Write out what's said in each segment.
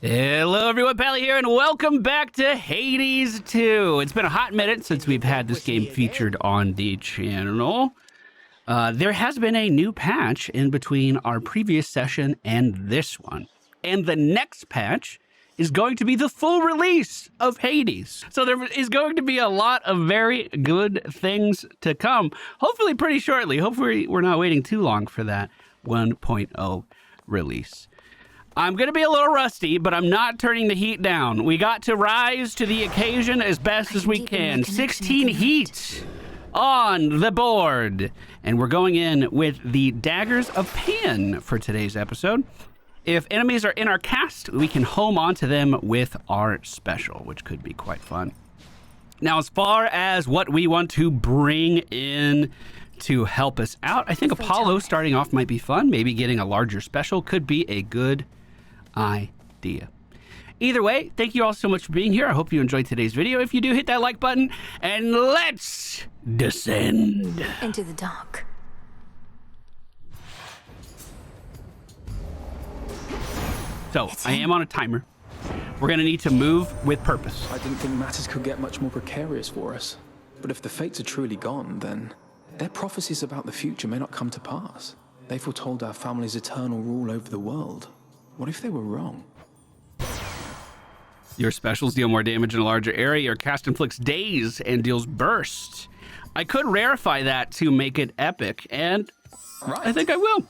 Hello everyone, Pally here, and welcome back to Hades 2. It's been a hot minute since we've had this game featured on the channel. There has been a new patch in between our previous session and this one. And the next patch is going to be the full release of Hades. So there is going to be a lot of very good things to come, hopefully pretty shortly. Hopefully we're not waiting too long for that 1.0 release. I'm going to be a little rusty, but I'm not turning the heat down. We got to rise to the occasion as best as we can. 16 heats on the board. And we're going in with the Daggers of Pan for today's episode. If enemies are in our cast, we can home onto them with our special, which could be quite fun. Now, as far as what we want to bring in to help us out, I think Apollo starting off might be fun. Maybe getting a larger special could be a good idea. Either way, thank you all so much for being here. I hope you enjoyed today's video. If you do, hit that like button and let's descend into the dark. So I am on a timer. We're gonna need to move with purpose. I didn't think matters could get much more precarious for us. But if the fates are truly gone, then their prophecies about the future may not come to pass. They foretold our family's eternal rule over the world. What if they were wrong? Your specials deal more damage in a larger area. Your cast inflicts daze and deals burst. I could rarefy that to make it epic, and I think I will.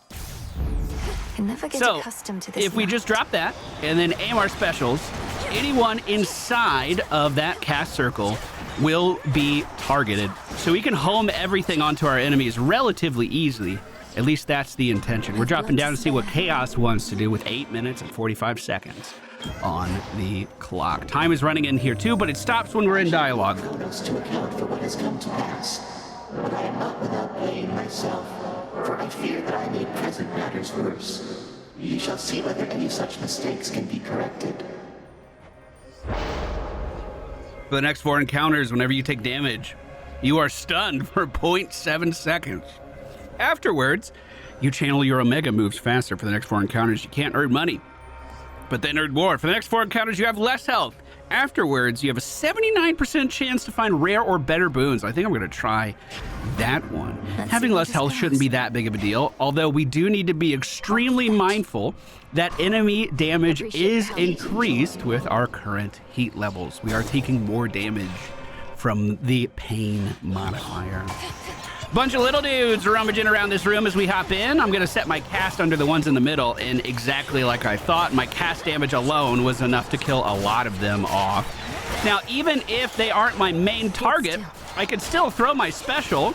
Can never get accustomed to this. If we just drop that and then aim our specials, anyone inside of that cast circle will be targeted. So we can home everything onto our enemies relatively easily. At least that's the intention. We're dropping down to see what Chaos wants to do with 8 minutes and 45 seconds on the clock. Time is running in here too, but it stops when we're in dialogue. Kronos to account for what has come to pass. But I am not without pain myself, for I fear that I made present matters worse. You shall see whether any such mistakes can be corrected. For the next 4 encounters, whenever you take damage, you are stunned for 0.7 seconds. Afterwards, you channel your Omega moves faster. For the next 4 encounters, you can't earn money, but then earn more. For the next 4 encounters, you have less health. Afterwards, you have a 79% chance to find rare or better boons. I think I'm going to try that one. Having less health shouldn't be that big of a deal, although we do need to be extremely mindful that enemy damage is increased with our current heat levels. We are taking more damage from the pain modifier. Bunch of little dudes rummaging around this room as we hop in. I'm going to set my cast under the ones in the middle, and exactly like I thought, my cast damage alone was enough to kill a lot of them off. Now, even if they aren't my main target, I could still throw my special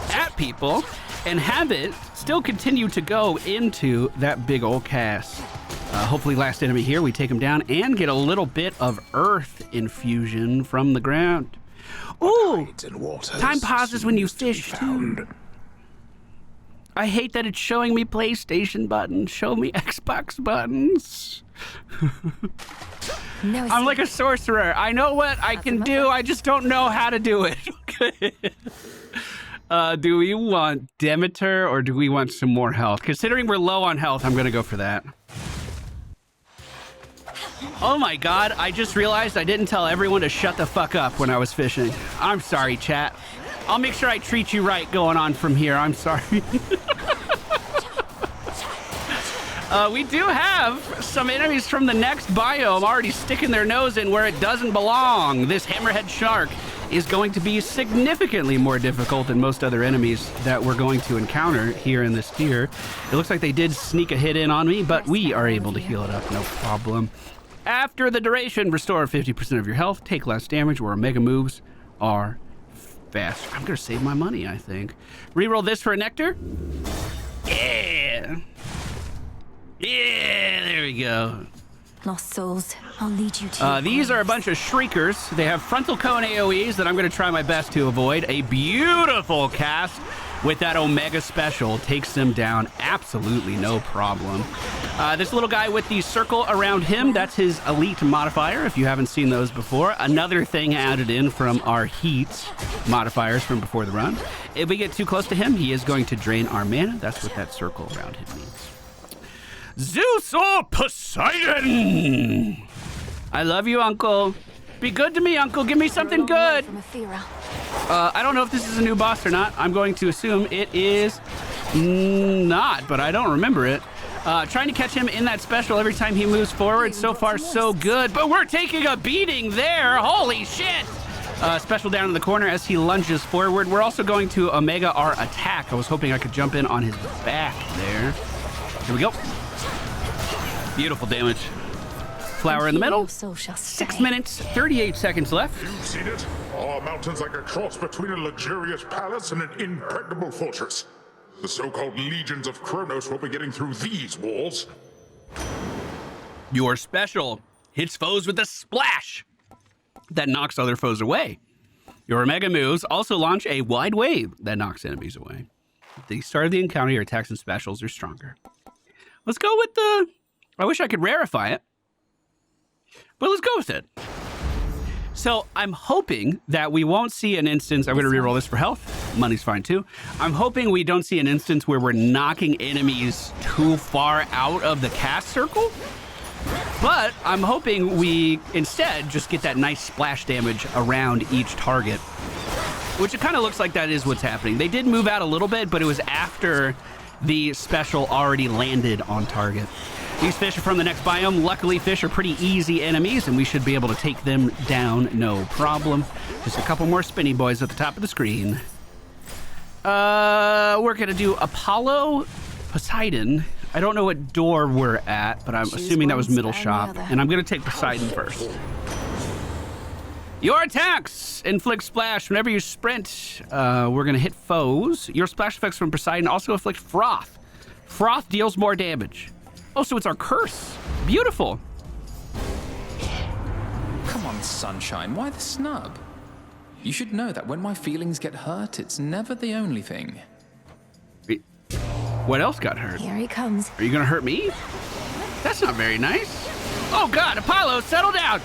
at people and have it still continue to go into that big old cast. Hopefully last enemy here, we take him down and get a little bit of earth infusion from the ground. Ooh, time pauses when you fish too. I hate that it's showing me PlayStation buttons. Show me Xbox buttons. No, I'm like a sorcerer. I know what I can do. I just don't know how to do it. Okay. Do we want Demeter or do we want some more health? Considering we're low on health, I'm going to go for that. Oh my god, I just realized I didn't tell everyone to shut the fuck up when I was fishing. I'm sorry, chat. I'll make sure I treat you right going on from here. I'm sorry. We do have some enemies from the next biome already sticking their nose in where it doesn't belong. This hammerhead shark is going to be significantly more difficult than most other enemies that we're going to encounter here in this tier. It looks like they did sneak a hit in on me, but we are able to heal it up, no problem. After the duration, restore 50% of your health, take less damage, where Omega moves are fast. I'm gonna save my money, I think. Reroll this for a nectar. Yeah. Yeah, there we go. Lost souls, I'll lead you to these are a bunch of shriekers. They have frontal cone AoEs that I'm gonna try my best to avoid. A beautiful cast with that Omega special takes them down absolutely no problem. This little guy with the circle around him, that's his elite modifier, if you haven't seen those before. Another thing added in from our heat modifiers from before the run. If we get too close to him, he is going to drain our mana. That's what that circle around him means. Zeus or Poseidon? I love you, Uncle. Be good to me, Uncle. Give me something good. I don't know if this is a new boss or not. I'm going to assume it is not, but I don't remember it. Trying to catch him in that special every time he moves forward. So far, so good. But we're taking a beating there. Holy shit. Special down in the corner as he lunges forward. We're also going to Omega our attack. I was hoping I could jump in on his back there. Here we go. Beautiful damage. Flower in the middle. 6 minutes, 38 seconds left. You've seen it? Our mountain's like a cross between a luxurious palace and an impregnable fortress. The so-called legions of Kronos will be getting through these walls. Your special hits foes with a splash that knocks other foes away. Your Omega moves also launch a wide wave that knocks enemies away. At the start of the encounter, your attacks and specials are stronger. Let's go with the... I wish I could rarify it, but let's go with it. So I'm hoping that we won't see an instance... I'm going to reroll this for health. Money's fine too. I'm hoping we don't see an instance where we're knocking enemies too far out of the cast circle. But I'm hoping we instead just get that nice splash damage around each target, which it kind of looks like that is what's happening. They did move out a little bit, but it was after the special already landed on target. These fish are from the next biome. Luckily, fish are pretty easy enemies, and we should be able to take them down no problem. Just a couple more spinny boys at the top of the screen. We're going to do Apollo, Poseidon. I don't know what door we're at, but I'm assuming that was middle shop. And I'm going to take Poseidon first. Your attacks inflict splash whenever you sprint. We're going to hit foes. Your splash effects from Poseidon also inflict froth. Froth deals more damage. Oh, so it's our curse. Beautiful. Come on, Sunshine, why the snub? You should know that when my feelings get hurt, it's never the only thing. What else got hurt? Here he comes. Are you gonna hurt me? That's not very nice. Oh God, Apollo, settle down.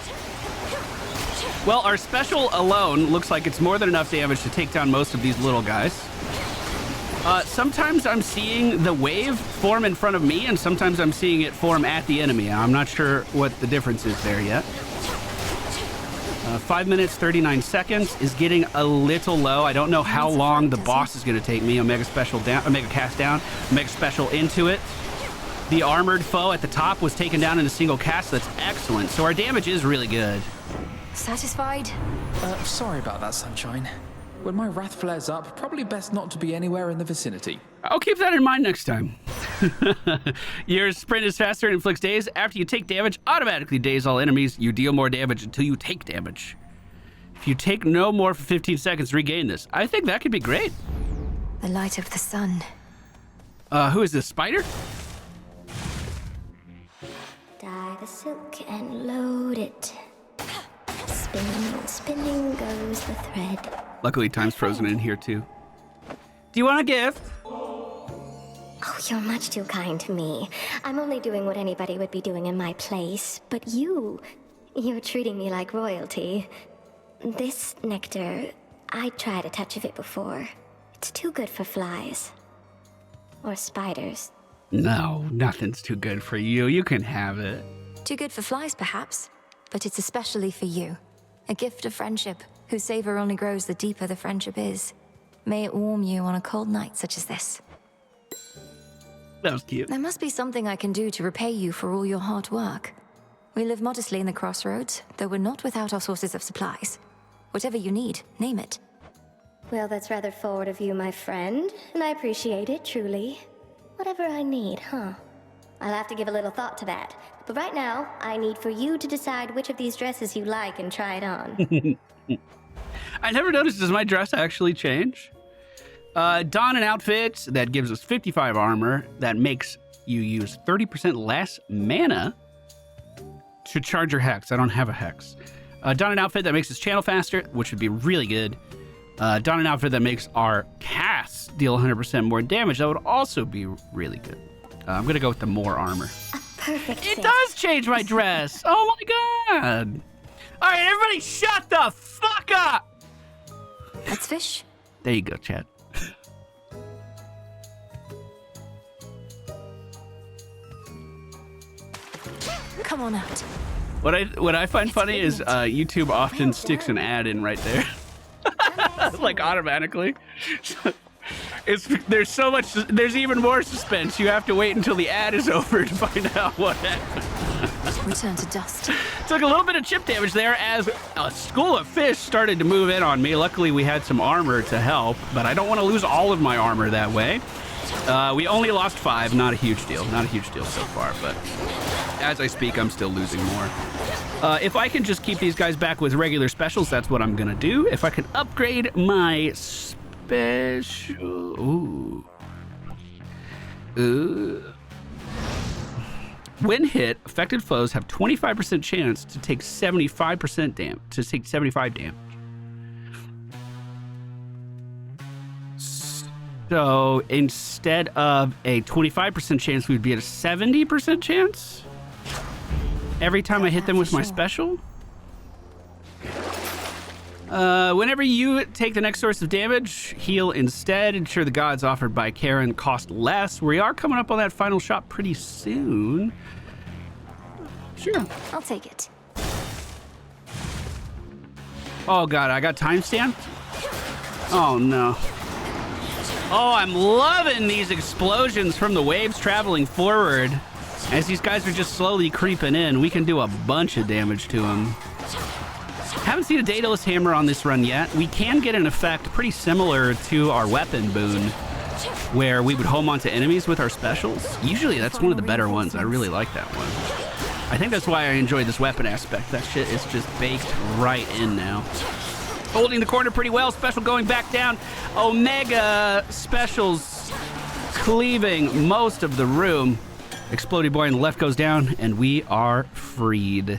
Well, our special alone looks like it's more than enough damage to take down most of these little guys. Sometimes I'm seeing the wave form in front of me, and sometimes I'm seeing it form at the enemy. I'm not sure what the difference is there yet. 5 minutes, 39 seconds is getting a little low. I don't know how long the boss is going to take me. Omega special down, Omega cast down, Omega special into it. The armored foe at the top was taken down in a single cast. So that's excellent. So our damage is really good. Satisfied? Sorry about that, Sunshine. When my wrath flares up, probably best not to be anywhere in the vicinity. I'll keep that in mind next time. Your sprint is faster and inflicts daze. After you take damage, automatically daze all enemies. You deal more damage until you take damage. If you take no more for 15 seconds, regain this. I think that could be great. The light of the sun. Who is this, Spider? Dye the silk and load it. Spinning, spinning goes the thread. Luckily, time's frozen in here, too. Do you want a gift? Oh, you're much too kind to me. I'm only doing what anybody would be doing in my place. But you're treating me like royalty. This nectar, I tried a touch of it before. It's too good for flies. Or spiders. No, nothing's too good for you. You can have it. Too good for flies, perhaps, but it's especially for you. A gift of friendship, whose savor only grows the deeper the friendship is. May it warm you on a cold night such as this. That was cute. There must be something I can do to repay you for all your hard work. We live modestly in the crossroads, though we're not without our sources of supplies. Whatever you need, name it. Well, that's rather forward of you, my friend, and I appreciate it, truly. Whatever I need, huh? I'll have to give a little thought to that. But right now, I need for you to decide which of these dresses you like and try it on. I never noticed, does my dress actually change? Don an outfit that gives us 55 armor that makes you use 30% less mana to charge your hex. I don't have a hex. Don an outfit that makes us channel faster, which would be really good. Don an outfit that makes our casts deal 100% more damage. That would also be really good. I'm going to go with the more armor. Perfect. It does change my dress. Oh my God. All right, everybody shut the fuck up. Let's fish. There you go, Chad. Come on out. What I find funny is YouTube often sticks an ad in right there. Like automatically. There's even more suspense. You have to wait until the ad is over to find out what happened. Return to dust. Took a little bit of chip damage there as a school of fish started to move in on me. Luckily, we had some armor to help, but I don't want to lose all of my armor that way. We only lost 5. Not a huge deal. Not a huge deal so far, but as I speak, I'm still losing more. If I can just keep these guys back with regular specials, that's what I'm going to do. If I can upgrade my special... Ooh. When hit, affected foes have 25% chance to take 75% damage. To take 75 damage. So instead of a 25% chance, we'd be at a 70% chance every time I hit them with my special. Whenever you take the next source of damage, heal instead. Ensure the gods offered by Karen cost less. We are coming up on that final shop pretty soon. Sure. I'll take it. Oh god, I got time stamped? Oh no. Oh, I'm loving these explosions from the waves traveling forward. As these guys are just slowly creeping in, we can do a bunch of damage to them. Haven't seen a Daedalus Hammer on this run yet. We can get an effect pretty similar to our weapon boon, where we would home onto enemies with our specials. Usually that's one of the better ones. I really like that one. I think that's why I enjoy this weapon aspect. That shit is just baked right in now. Holding the corner pretty well. Special going back down. Omega specials cleaving most of the room. Exploding boy on the left goes down, and we are freed.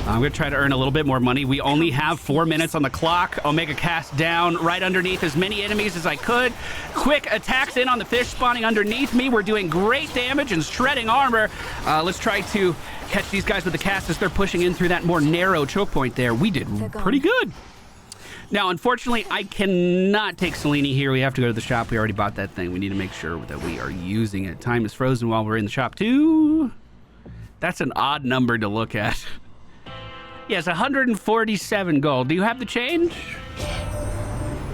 I'm going to try to earn a little bit more money. We only have 4 minutes on the clock. Omega cast down right underneath as many enemies as I could. Quick attacks in on the fish spawning underneath me. We're doing great damage and shredding armor. Let's try to catch these guys with the cast as they're pushing in through that more narrow choke point there. We did pretty good. Now, unfortunately, I cannot take Selene here. We have to go to the shop. We already bought that thing. We need to make sure that we are using it. Time is frozen while we're in the shop, too. That's an odd number to look at. Yes, 147 gold. Do you have the change?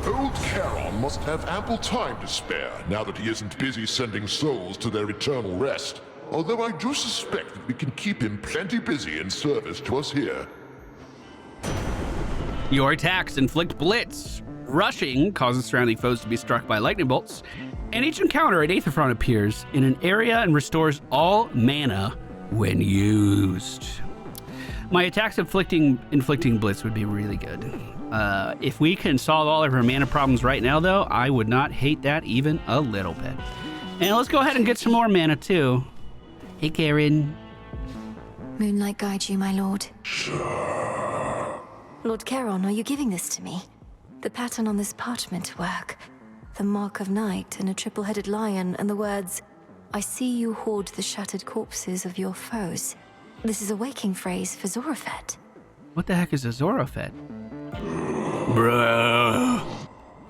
Old Charon must have ample time to spare now that he isn't busy sending souls to their eternal rest. Although I do suspect that we can keep him plenty busy in service to us here. Your attacks inflict blitz. Rushing causes surrounding foes to be struck by lightning bolts. And each encounter at Aetherfront appears in an area and restores all mana when used. My attacks inflicting blitz would be really good. If we can solve all of our mana problems right now, though, I would not hate that even a little bit. And let's go ahead and get some more mana, too. Hey, Karen. Moonlight guide you, my lord. Lord Charon, are you giving this to me? The pattern on this parchment work. The mark of night and a triple-headed lion and the words, I see you hoard the shattered corpses of your foes. This is a waking phrase for Zorophet. What the heck is a Zorophet? Bruh.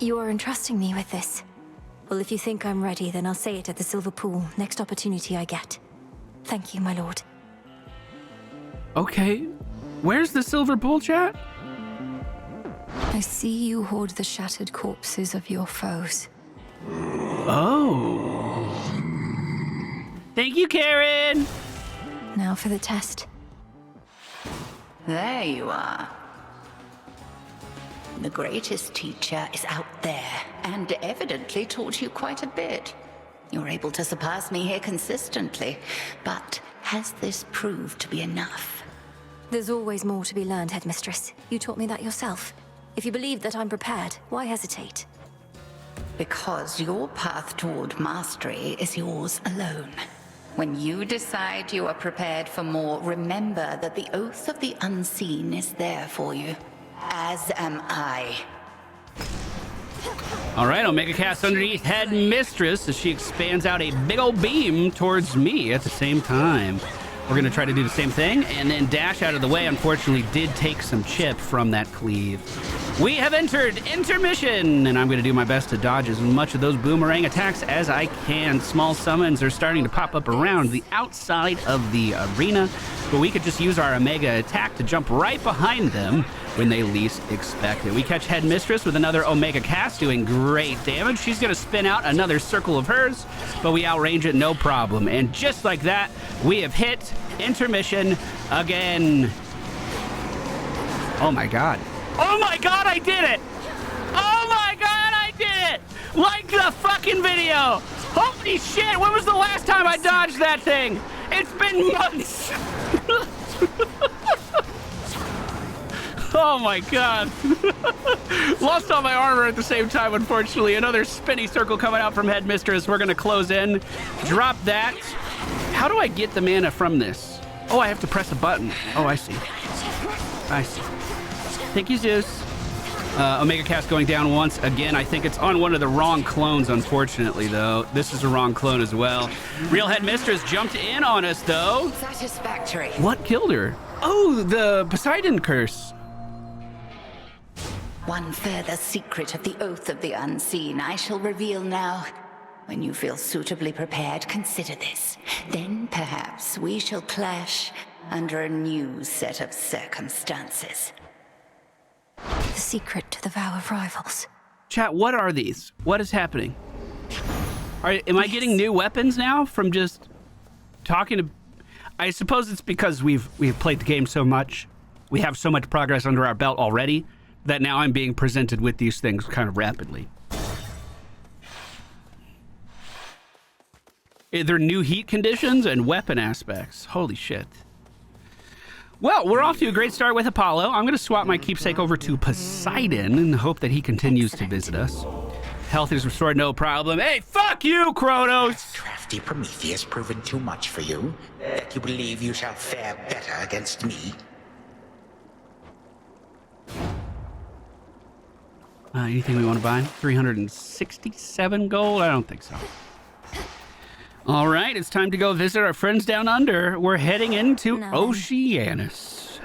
You are entrusting me with this. Well, if you think I'm ready, then I'll say it at the Silver Pool, next opportunity I get. Thank you, my lord. Okay. Where's the Silver Pool, chat? I see you hoard the shattered corpses of your foes. Oh. Thank you, Karen. Now for the test. There you are. The greatest teacher is out there, and evidently taught you quite a bit. You're able to surpass me here consistently, but has this proved to be enough? There's always more to be learned, Headmistress. You taught me that yourself. If you believe that I'm prepared, why hesitate? Because your path toward mastery is yours alone. When you decide you are prepared for more, remember that the Oath of the Unseen is there for you. As am I. All right, Omega cast underneath Headmistress as she expands out a big old beam towards me at the same time. We're going to try to do the same thing and then dash out of the way. Unfortunately, did take some chip from that cleave. We have entered intermission, and I'm going to do my best to dodge as much of those boomerang attacks as I can. Small summons are starting to pop up around the outside of the arena, but we could just use our Omega attack to jump right behind them when they least expect it. We catch Headmistress with another Omega cast, doing great damage. She's going to spin out another circle of hers, but we outrange it no problem. And just like that, we have hit intermission again. Oh my god. Oh my god, I did it! Oh my god, I did it! Like the fucking video! Holy shit, when was the last time I dodged that thing? It's been months! Oh my god. Lost all my armor at the same time, unfortunately. Another spinny circle coming out from Headmistress. We're gonna close in. Drop that. How do I get the mana from this? Oh, I have to press a button. Oh, I see. I see. Thank you, Zeus. Omega cast going down once again. I think it's on one of the wrong clones, unfortunately, though. This is a wrong clone as well. Real Headmistress jumped in on us, though. Satisfactory. What killed her? Oh, the Poseidon curse. One further secret of the Oath of the Unseen I shall reveal now. When you feel suitably prepared, consider this. Then perhaps we shall clash under a new set of circumstances. The secret to the vow of rivals. Chat, what are these? What is happening? Am I getting new weapons now from just talking to... I suppose it's because we've played the game so much. We have so much progress under our belt already that now I'm being presented with these things kind of rapidly. They're new heat conditions and weapon aspects. Holy shit. Well, we're off to a great start with Apollo. I'm going to swap my keepsake over to Poseidon and hope that he continues to visit us. Health is restored, no problem. Hey, fuck you, Kronos! Crafty Prometheus proven too much for you, that you believe you shall fare better against me? Anything we want to buy? 367 gold? I don't think so. All right, it's time to go visit our friends down under. We're heading into Oceanus.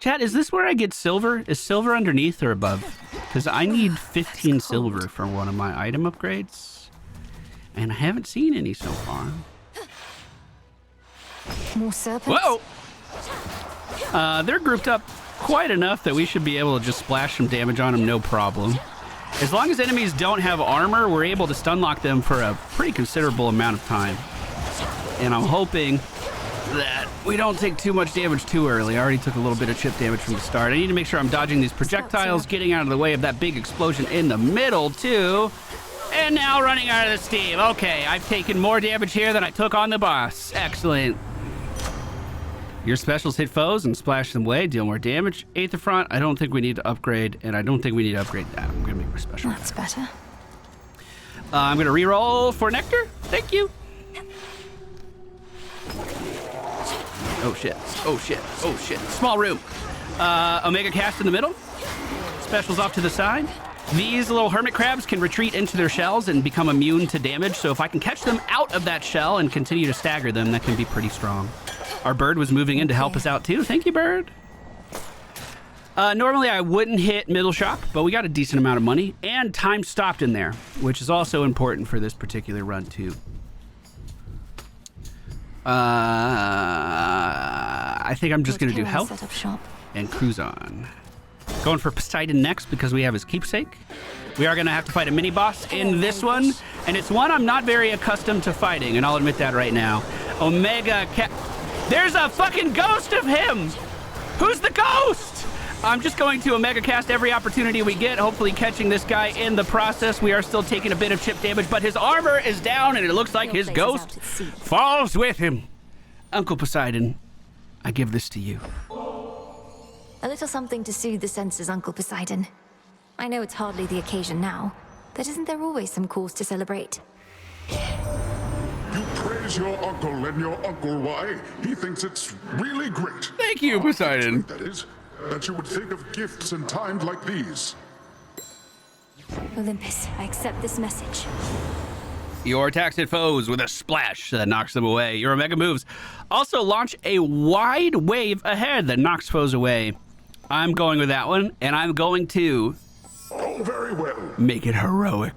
Chat, is this where I get silver? Is silver underneath or above? Because I need 15 silver for one of my item upgrades. And I haven't seen any so far. More serpents? Whoa! They're grouped up quite enough that we should be able to just splash some damage on them, no problem. As long as enemies don't have armor, we're able to stun lock them for a pretty considerable amount of time. And I'm hoping that we don't take too much damage too early. I already took a little bit of chip damage from the start. I need to make sure I'm dodging these projectiles, getting out of the way of that big explosion in the middle too. And now running out of the steam. Okay, I've taken more damage here than I took on the boss. Excellent. Your specials hit foes and splash them away, deal more damage. Aether Front, I don't think we need to upgrade, and I don't think we need to upgrade that. I'm gonna make my special. That's better. I'm gonna reroll for Nectar. Thank you. Oh shit, oh shit, oh shit. Small room. Omega cast in the middle. Specials off to the side. These little hermit crabs can retreat into their shells and become immune to damage, so if I can catch them out of that shell and continue to stagger them, that can be pretty strong. Our bird was moving in to help us out too. Thank you, bird. Normally I wouldn't hit middle shop, but we got a decent amount of money and time stopped in there, which is also important for this particular run too. I think I'm just going to do health and cruise on. Going for Poseidon next because we have his keepsake. We are going to have to fight a mini boss in this one, and it's one I'm not very accustomed to fighting, and I'll admit that right now. Omega There's a fucking ghost of him! Who's the ghost? I'm just going to Omega cast every opportunity we get, hopefully catching this guy in the process. We are still taking a bit of chip damage, but his armor is down, and it looks like his ghost falls with him. Uncle Poseidon, I give this to you. A little something to soothe the senses, Uncle Poseidon. I know it's hardly the occasion now, but isn't there always some cause to celebrate? You praise your uncle, and your uncle, why? He thinks it's really great. Thank you, Poseidon. That is, that you would think of gifts in times like these. Olympus, I accept this message. Your attacks hit foes with a splash that knocks them away. Your Omega moves also launch a wide wave ahead that knocks foes away. I'm going with that one, and I'm going to Oh, very well. make it heroic.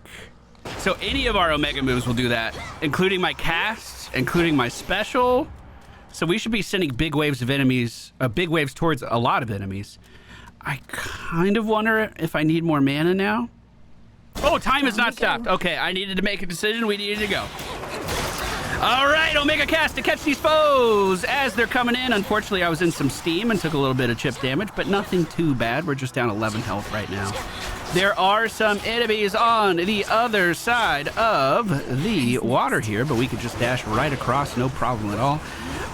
So any of our Omega moves will do that, including my cast, including my special. So we should be sending big waves of enemies, big waves towards a lot of enemies. I kind of wonder if I need more mana now. Oh, time has not stopped. Okay, I needed to make a decision. We needed to go. All right, Omega cast to catch these foes as they're coming in. Unfortunately, I was in some steam and took a little bit of chip damage, but nothing too bad. We're just down 11 health right now. There are some enemies on the other side of the water here, but we could just dash right across, no problem at all.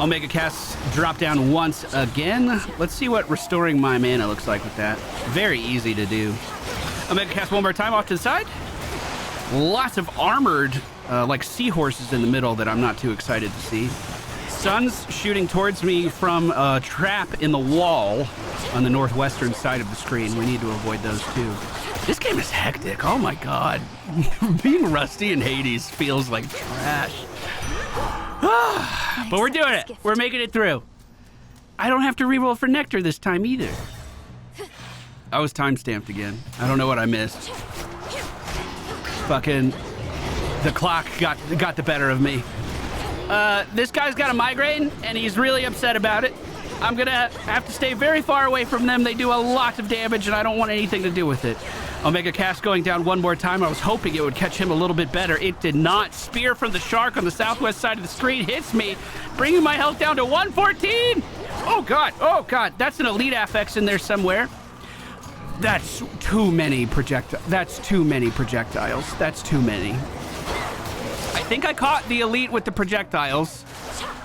Omega casts drop down once again. Let's see what restoring my mana looks like with that. Very easy to do. Omega cast one more time off to the side. Lots of armored, like seahorses in the middle that I'm not too excited to see. Sun's shooting towards me from a trap in the wall on the northwestern side of the screen. We need to avoid those too. This game is hectic. Oh my god. Being rusty in Hades feels like trash. But we're doing it. We're making it through. I don't have to reroll for Nectar this time either. I was time-stamped again. I don't know what I missed. Fucking the clock got the better of me. This guy's got a migraine and he's really upset about it. I'm gonna have to stay very far away from them. They do a lot of damage and I don't want anything to do with it. Omega cast going down one more time. I was hoping it would catch him a little bit better. It did not. Spear from the shark on the southwest side of the screen hits me, bringing my health down to 114. Oh god, oh god. That's an elite affix in there somewhere. That's too many projectiles. That's too many projectiles. That's too many. I think I caught the elite with the projectiles.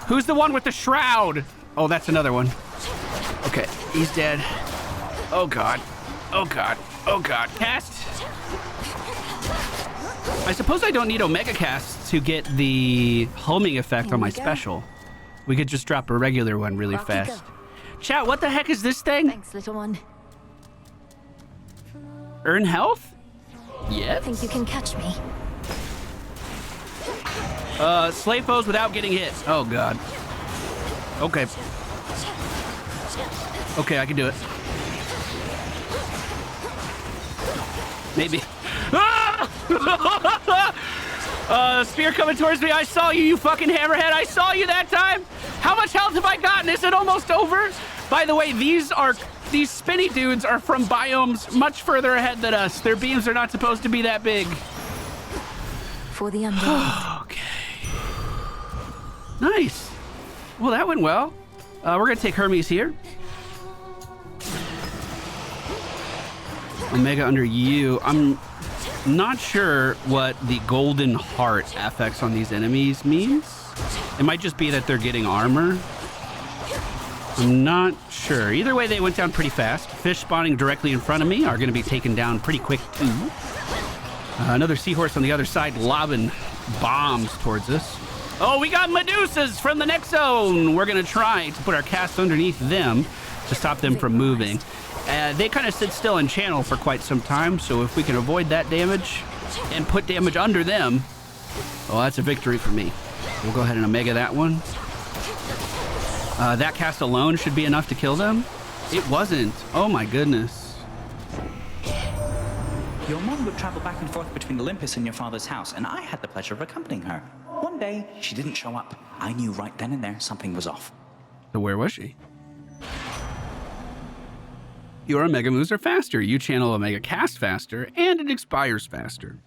Who's the one with the shroud? Oh, that's another one. Okay, he's dead. Oh god. Oh god. Oh god. Cast. I suppose I don't need Omega cast to get the homing effect on my special. We could just drop a regular one really fast. Chat, what the heck is this thing? Thanks, little one. Earn health? Yes. Think you can catch me? Slay foes without getting hit. Oh god. Okay. Okay, I can do it. Maybe. Ah! Spear coming towards me. I saw you, you fucking hammerhead. I saw you that time. How much health have I gotten? Is it almost over? By the way, these spinny dudes are from biomes much further ahead than us. Their beams are not supposed to be that big. For the Underworld. Okay. Nice. Well, that went well. We're going to take Hermes here. Omega under you. I'm not sure what the golden heart affix on these enemies means. It might just be that they're getting armor. I'm not sure. Either way, they went down pretty fast. Fish spawning directly in front of me are going to be taken down pretty quick too. Another seahorse on the other side lobbing bombs towards us. Oh, we got Medusas from the next zone. We're going to try to put our cast underneath them to stop them from moving. They kind of sit still in channel for quite some time, so if we can avoid that damage and put damage under them, well, that's a victory for me. We'll go ahead and Omega that one. That cast alone should be enough to kill them. It wasn't. Oh my goodness. Your mom would travel back and forth between Olympus and your father's house, and I had the pleasure of accompanying her. One day, she didn't show up. I knew right then and there something was off. So where was she? Your Omega moves are faster. You channel Omega cast faster, and it expires faster.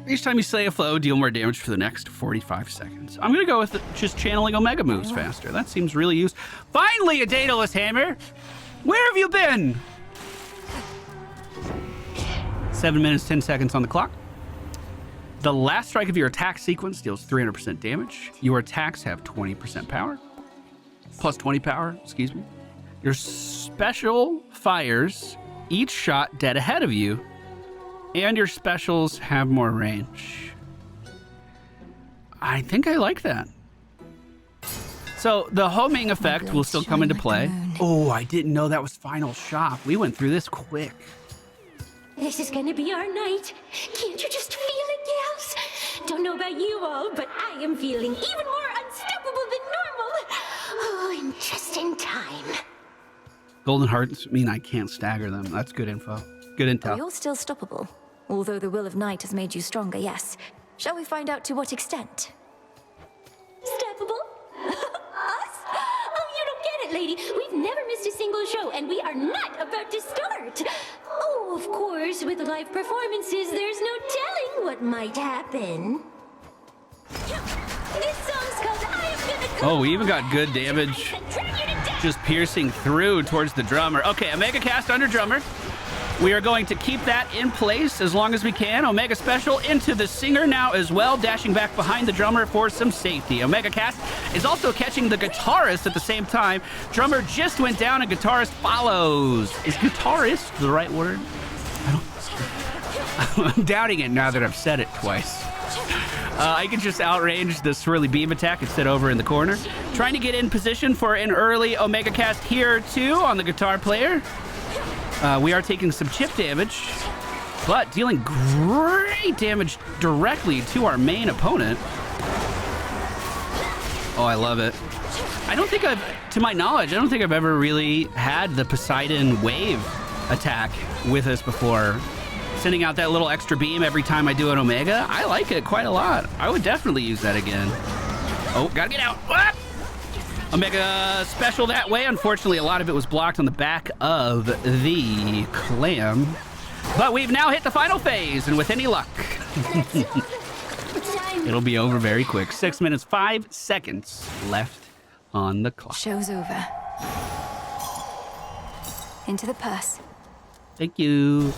Each time you slay a foe, deal more damage for the next 45 seconds. I'm going to go with just channeling Omega moves faster. That seems really useful. Finally, a Daedalus hammer! Where have you been? 7 minutes, 10 seconds on the clock. The last strike of your attack sequence deals 300% damage. Your attacks have 20% power. Plus 20 power, excuse me. Your special fires each shot dead ahead of you, and your specials have more range. I think I like that. So the homing effect will still come into play. Oh, I didn't know that was final shot. We went through this quick. This is gonna be our night. Can't you just feel it, gals? Don't know about you all, but I am feeling even more unstoppable than normal. Oh, and just in time. Golden hearts mean I can't stagger them. That's good info. Good intel. You're still stoppable. Although the will of night has made you stronger, yes. Shall we find out to what extent? Stoppable? Us? Oh, you don't get it, lady. We've never missed a single show, and we are not about to start. Oh, of course, with live performances, there's no telling what might happen. This song's called I Am Gonna Go. Oh, we even got good damage. Just piercing through towards the drummer. Okay, Omega cast under drummer. We are going to keep that in place as long as we can. Omega special into the singer now as well, dashing back behind the drummer for some safety. Omega cast is also catching the guitarist at the same time. Drummer just went down and guitarist follows. Is guitarist the right word? I'm doubting it now that I've said it twice. I can just outrange the swirly beam attack and sit over in the corner. Trying to get in position for an early Omega cast here too on the guitar player. We are taking some chip damage, but dealing great damage directly to our main opponent. Oh, I love it. I don't think to my knowledge, I don't think I've ever really had the Poseidon wave attack with us before. Sending out that little extra beam every time I do an Omega. I like it quite a lot. I would definitely use that again. Oh, gotta get out. What? Omega special that way. Unfortunately, a lot of it was blocked on the back of the clam. But we've now hit the final phase, and with any luck, it'll be over very quick. 6 minutes, 5 seconds left on the clock. Show's over. Into the purse. Thank you.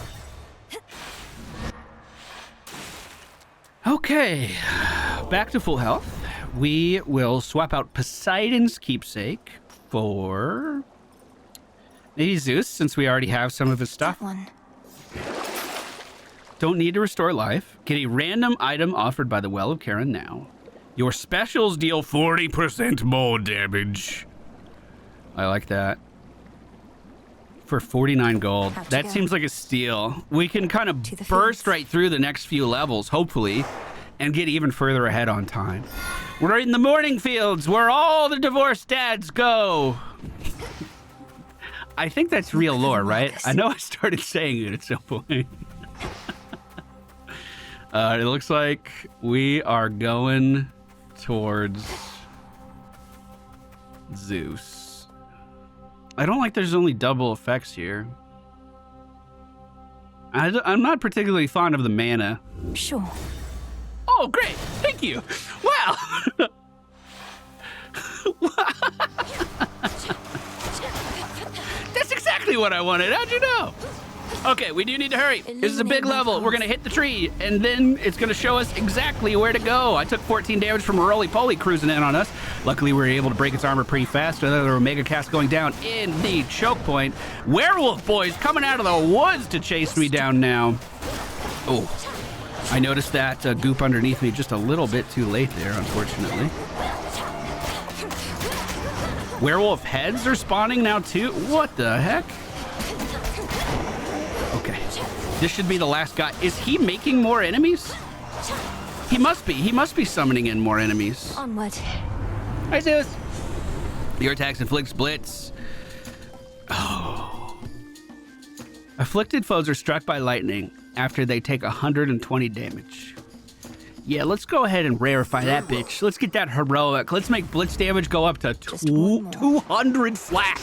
Okay, back to full health. We will swap out Poseidon's keepsake for maybe Zeus, since we already have some of his stuff. That one. Don't need to restore life. Get a random item offered by the Well of Charon now. Your specials deal 40% more damage. I like that. For 49 gold. That seems like a steal. We can kind of burst right through the next few levels, hopefully, and get even further ahead on time. We're in the Mourning fields where all the divorced dads go. I think that's real lore, right? I know I started saying it at some point. It looks like we are going towards Zeus. I don't like there's only double effects here. I'm not particularly fond of the mana. Sure. Oh, great. Thank you. Wow. That's exactly what I wanted. How'd you know? Okay, we do need to hurry. This is a big level. We're going to hit the tree, and then it's going to show us exactly where to go. I took 14 damage from a roly-poly cruising in on us. Luckily, we were able to break its armor pretty fast. Another Omega cast going down in the choke point. Werewolf boys coming out of the woods to chase me down now. Oh, I noticed that goop underneath me just a little bit too late there, unfortunately. Werewolf heads are spawning now, too. What the heck? Okay, this should be the last guy. Is he making more enemies? He must be. He must be summoning in more enemies. Onward. Hi, Zeus. Your attacks inflict blitz. Oh. Afflicted foes are struck by lightning after they take 120 damage. Yeah, let's go ahead and rarefy that bitch. Let's get that heroic. Let's make blitz damage go up to 200 flat,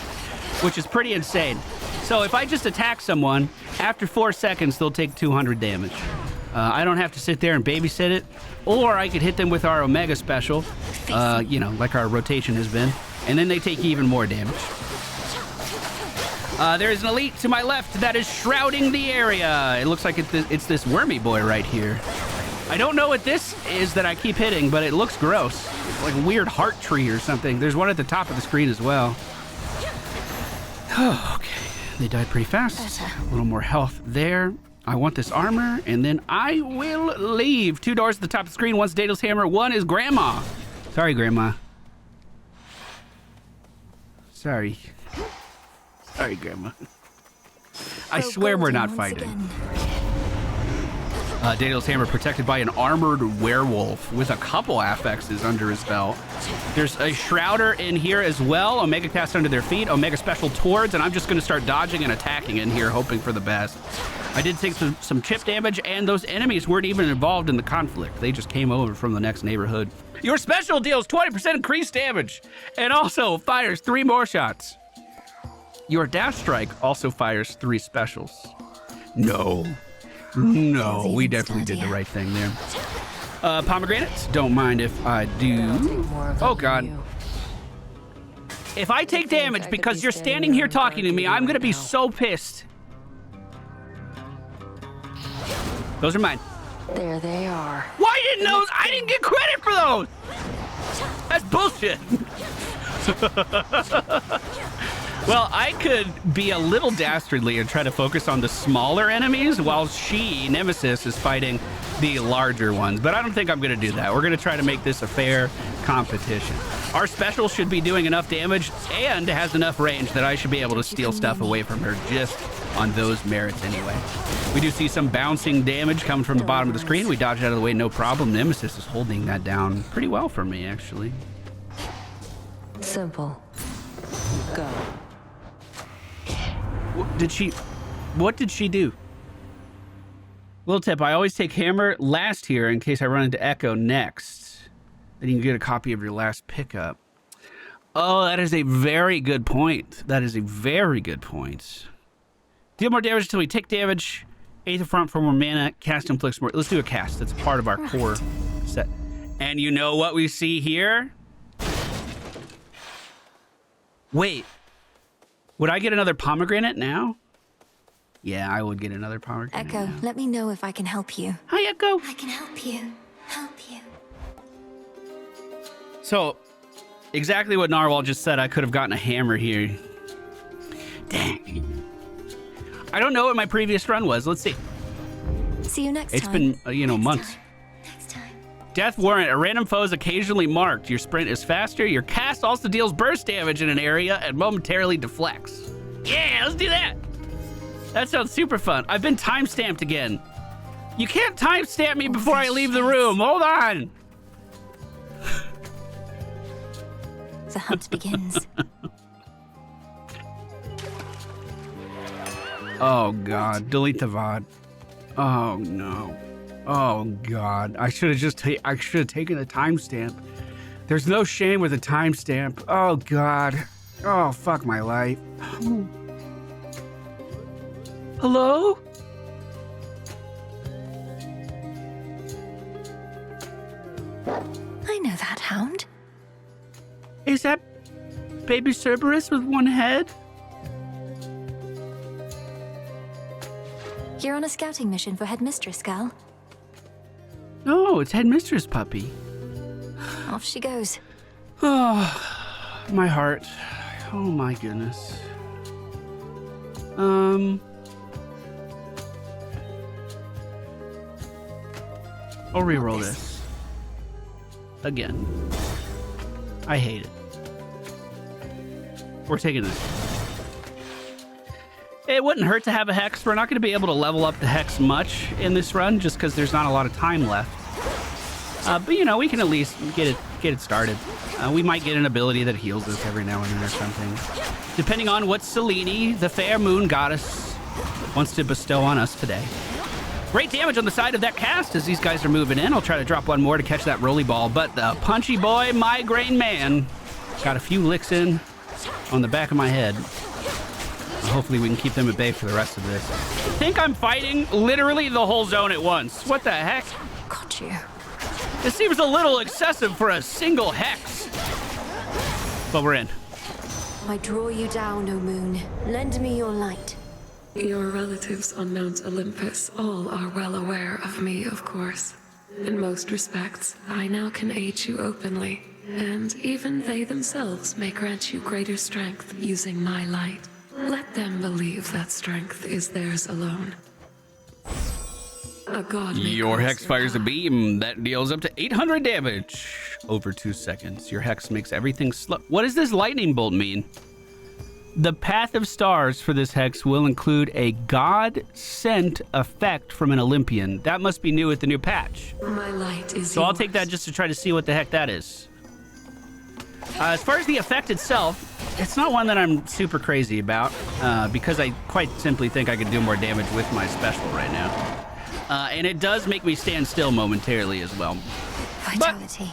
which is pretty insane. So if I just attack someone, after 4 seconds, they'll take 200 damage. I don't have to sit there and babysit it, or I could hit them with our Omega special, you know, like our rotation has been, and then they take even more damage. There is an elite to my left that is shrouding the area. It looks like it's this wormy boy right here. I don't know what this is that I keep hitting, but it looks gross. It's like a weird heart tree or something. There's one at the top of the screen as well. Oh, okay. They died pretty fast. A little more health there. I want this armor, and then I will leave. 2 doors at the top of the screen. One's Daedal's hammer. One is Grandma. Sorry, Grandma. Sorry. Sorry, Grandma. I swear we're not fighting. Daniel's hammer protected by an armored werewolf with a couple affixes under his belt. There's a Shrouder in here as well. Omega cast under their feet. Omega special towards, and I'm just going to start dodging and attacking in here, hoping for the best. I did take some chip damage, and those enemies weren't even involved in the conflict. They just came over from the next neighborhood. Your special deals 20% increased damage and also fires 3 more shots. Your dash strike also fires 3 specials. No, we definitely did the right thing there. Pomegranates, don't mind if I do. Oh God. If I take damage because you're standing here talking to me, I'm gonna be so pissed. Those are mine. There they are. Why didn't those? I didn't get credit for those. That's bullshit. Well, I could be a little dastardly and try to focus on the smaller enemies while she, Nemesis, is fighting the larger ones. But I don't think I'm going to do that. We're going to try to make this a fair competition. Our special should be doing enough damage and has enough range that I should be able to steal stuff away from her just on those merits anyway. We do see some bouncing damage coming from the bottom of the screen. We dodge out of the way, no problem. Nemesis is holding that down pretty well for me, actually. Simple. Go. What did she do? Little tip, I always take hammer last here in case I run into Echo next. Then you can get a copy of your last pickup. Oh, that is a very good point. That is a very good point. Deal more damage until we take damage. 8th of front for more mana. Cast inflicts more. Let's do a cast. That's part of our core set. And you know what we see here? Wait. Would I get another pomegranate now? Yeah, I would get another pomegranate. Echo, now. let me know if I can help you. Hi, Echo. I can help you. Help you. So, exactly what Narwhal just said. I could have gotten a hammer here. Dang. I don't know what my previous run was. Let's see. See you next time. It's been, months. Next time. Death Warrant. A random foe is occasionally marked. Your sprint is faster. Your cast also deals burst damage in an area and momentarily deflects. Yeah, let's do that. That sounds super fun. I've been time-stamped again. You can't time-stamp me before I leave the room. Hold on. The hunt begins. Oh, God. Delete the VOD. Oh, no. Oh, God. I should have taken a timestamp. There's no shame with a timestamp. Oh, God. Oh, fuck my life. Hello? I know that hound. Is that baby Cerberus with one head? You're on a scouting mission for Headmistress, gal. No, it's Headmistress Puppy. Off she goes. Oh, my heart. Oh my goodness. I'll reroll this. Again. I hate it. We're taking this. It wouldn't hurt to have a Hex. We're not going to be able to level up the Hex much in this run just because there's not a lot of time left. But, we can at least get it started. We might get an ability that heals us every now and then or something. Depending on what Selene, the fair moon goddess, wants to bestow on us today. Great damage on the side of that cast as these guys are moving in. I'll try to drop one more to catch that rolly ball, but the punchy boy, Migraine Man, got a few licks in on the back of my head. Hopefully we can keep them at bay for the rest of this. I think I'm fighting literally the whole zone at once. What the heck? Got you. It seems a little excessive for a single Hex. But we're in. I draw you down, O moon. Lend me your light. Your relatives on Mount Olympus all are well aware of me, of course. In most respects, I now can aid you openly, and even they themselves may grant you greater strength using my light. Let them believe that strength is theirs alone. A god. Your Hex fires a beam that deals up to 800 damage over 2 seconds. Your Hex makes everything slow. What does this lightning bolt mean? The path of stars for this hex will include a god-sent effect from an Olympian. That must be new with the new patch. My light is So I'll take that just to try to see what the heck that is. As far as the effect itself, it's not one that I'm super crazy about because I quite simply think I could do more damage with my special right now. And it does make me stand still momentarily as well. Vitality.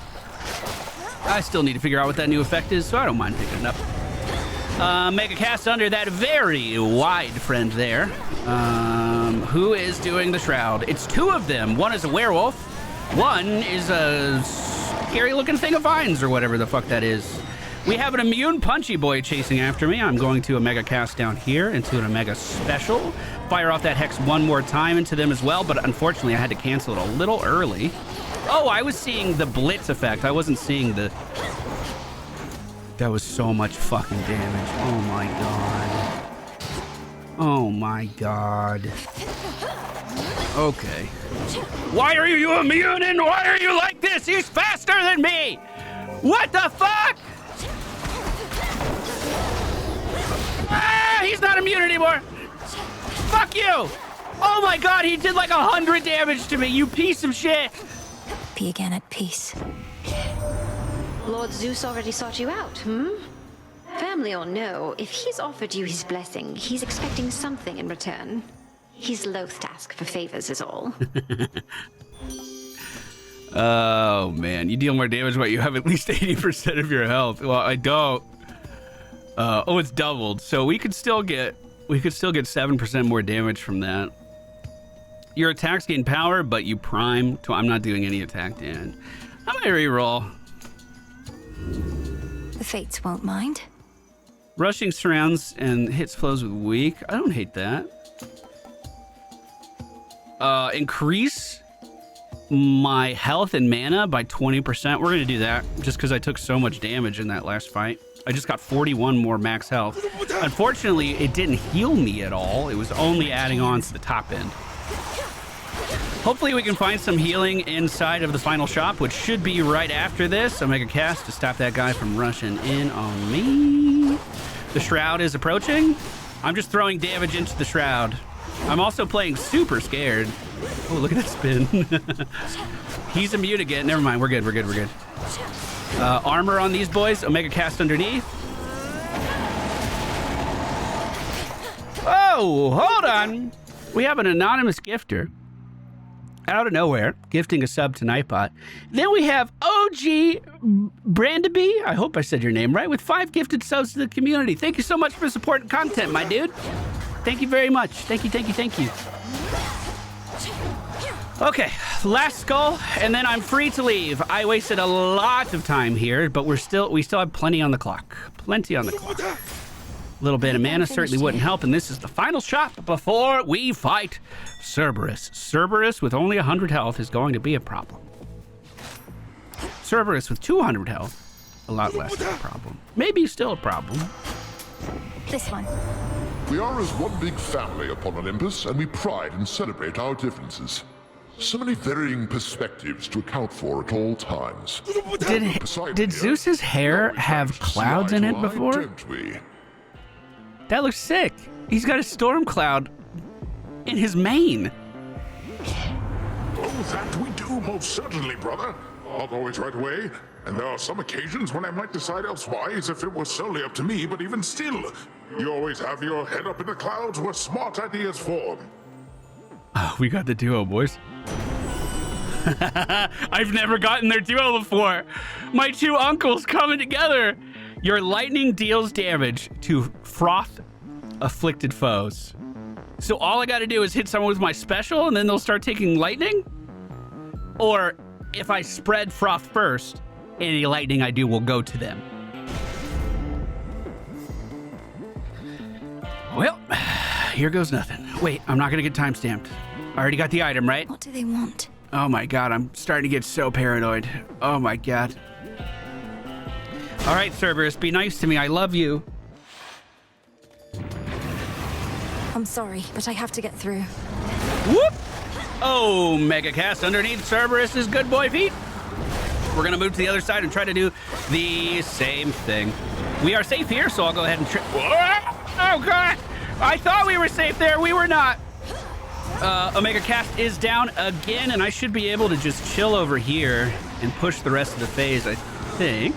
But I still need to figure out what that new effect is, so I don't mind picking it up. Make a cast under that very wide friend there. Who is doing the shroud? It's two of them. One is a werewolf. One is a scary-looking thing of vines or whatever the fuck that is. We have an immune punchy boy chasing after me. I'm going to Omega cast down here into an Omega special. Fire off that hex one more time into them as well, but unfortunately I had to cancel it a little early. Oh, I was seeing the blitz effect. I wasn't seeing the... That was so much fucking damage. Oh my god. Oh my god. Okay. Why are you immune and why are you like this? He's faster than me! What the fuck? Ah, he's not immune anymore. Fuck you! Oh my god, he did like 100 damage to me, you piece of shit! Be again at peace. Lord Zeus already sought you out, Family or no, if he's offered you his blessing, he's expecting something in return. He's loath to ask for favors is all. Oh man, you deal more damage, but you have at least 80% of your health. Well, I don't. Oh, it's doubled, so we could still get 7% more damage from that. Your attacks gain power, but you prime. I'm not doing any attack damage. I'm gonna reroll. The fates won't mind. Rushing surrounds and hits flows with weak. I don't hate that. Increase my health and mana by 20%. We're gonna do that just because I took so much damage in that last fight. I just got 41 more max health. Unfortunately, it didn't heal me at all. It was only adding on to the top end. Hopefully we can find some healing inside of the final shop, which should be right after this. I'll make a cast to stop that guy from rushing in on me. The shroud is approaching. I'm just throwing damage into the shroud. I'm also playing super scared. Oh, look at that spin. He's immune again. Never mind. We're good. We're good. We're good. Armor on these boys. Omega cast underneath. Oh, hold on. We have an anonymous gifter out of nowhere gifting a sub to Nightbot. Then we have OG Brandaby. I hope I said your name right, with 5 gifted subs to the community. Thank you so much for supporting content, my dude. Thank you very much. Thank you, thank you, thank you. Okay, last skull, and then I'm free to leave. I wasted a lot of time here, but we still have plenty on the clock. Plenty on the clock. A little bit of mana certainly wouldn't help, and this is the final shot before we fight Cerberus. Cerberus with only 100 health is going to be a problem. Cerberus with 200 health, a lot less of a problem. Maybe still a problem. This one. We are as one big family upon Olympus, and we pride and celebrate our differences. So many varying perspectives to account for at all times. Did Zeus's hair have clouds in it before? Don't we? That looks sick. He's got a storm cloud in his mane. Oh, that we do, most certainly, brother. Not always right away, and there are some occasions when I might decide elsewise if it was solely up to me, but even still, you always have your head up in the clouds where smart ideas form. Oh, we got the duo, boys. I've never gotten their duo before. My two uncles coming together. Your lightning deals damage to froth-afflicted foes. So all I gotta do is hit someone with my special and then they'll start taking lightning? Or if I spread froth first, any lightning I do will go to them. Well, here goes nothing. Wait, I'm not gonna get timestamped. I already got the item, right? What do they want? Oh my god, I'm starting to get so paranoid. Oh my god. All right, Cerberus, be nice to me. I love you. I'm sorry, but I have to get through. Whoop! Oh, Mega Cast underneath Cerberus's good boy feet. We're gonna move to the other side and try to do the same thing. We are safe here, so I'll go ahead and oh, God! I thought we were safe there. We were not. Omega Cast is down again, and I should be able to just chill over here and push the rest of the phase, I think,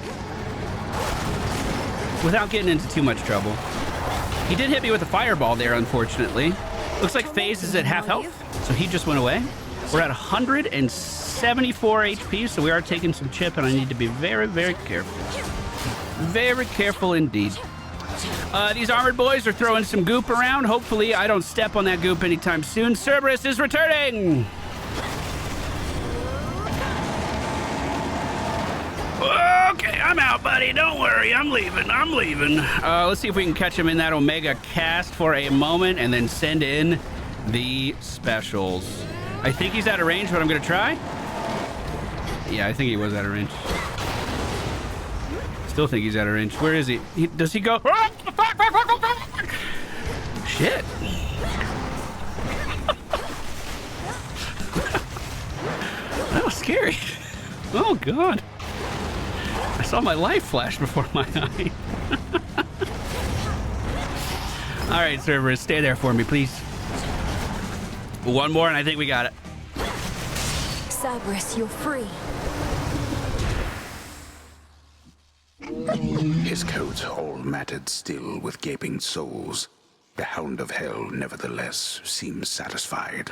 without getting into too much trouble. He did hit me with a fireball there, unfortunately. Looks like phase is at half health, so he just went away. We're at 174 HP, so we are taking some chip, and I need to be very, very careful. Very careful indeed. These armored boys are throwing some goop around. Hopefully, I don't step on that goop anytime soon. Cerberus is returning! Okay, I'm out, buddy. Don't worry. I'm leaving. Let's see if we can catch him in that Omega Cast for a moment and then send in the specials. I think he's out of range, but I'm going to try. Yeah, I think he was out of range. Still think he's out of range. Where is he? Does he go? Shit. That was scary. Oh, God. I saw my life flash before my eye. All right, Cerberus, stay there for me, please. One more, and I think we got it. Cerberus, you're free. His coat all matted still with gaping souls. The Hound of Hell, nevertheless, seems satisfied.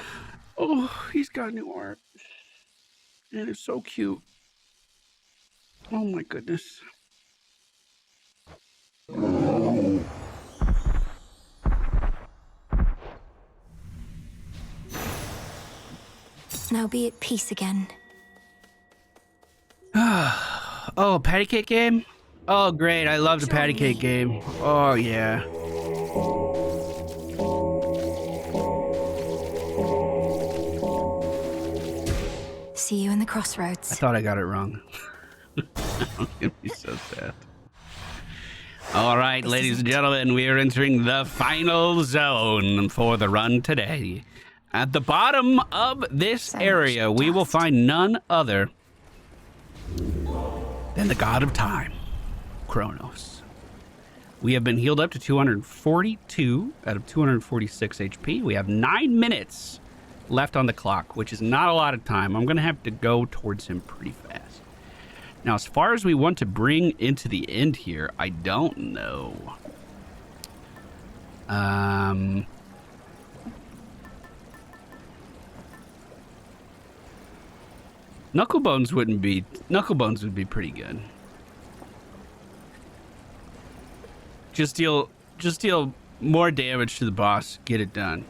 Oh, he's got new art. And it's so cute. Oh my goodness. Now be at peace again. Oh, patty cake game? Oh, great. I love the patty cake game. Oh, yeah. See you in the crossroads. I thought I got it wrong. I'm gonna be so sad. All right, ladies and gentlemen, we are entering the final zone for the run today. At the bottom of this area, we will find none other than the god of time, Kronos. We have been healed up to 242 out of 246 HP. We have 9 minutes left on the clock, which is not a lot of time. I'm going to have to go towards him pretty fast. Now, as far as we want to bring into the end here, I don't know. Knucklebones would be pretty good. Just deal more damage to the boss, get it done.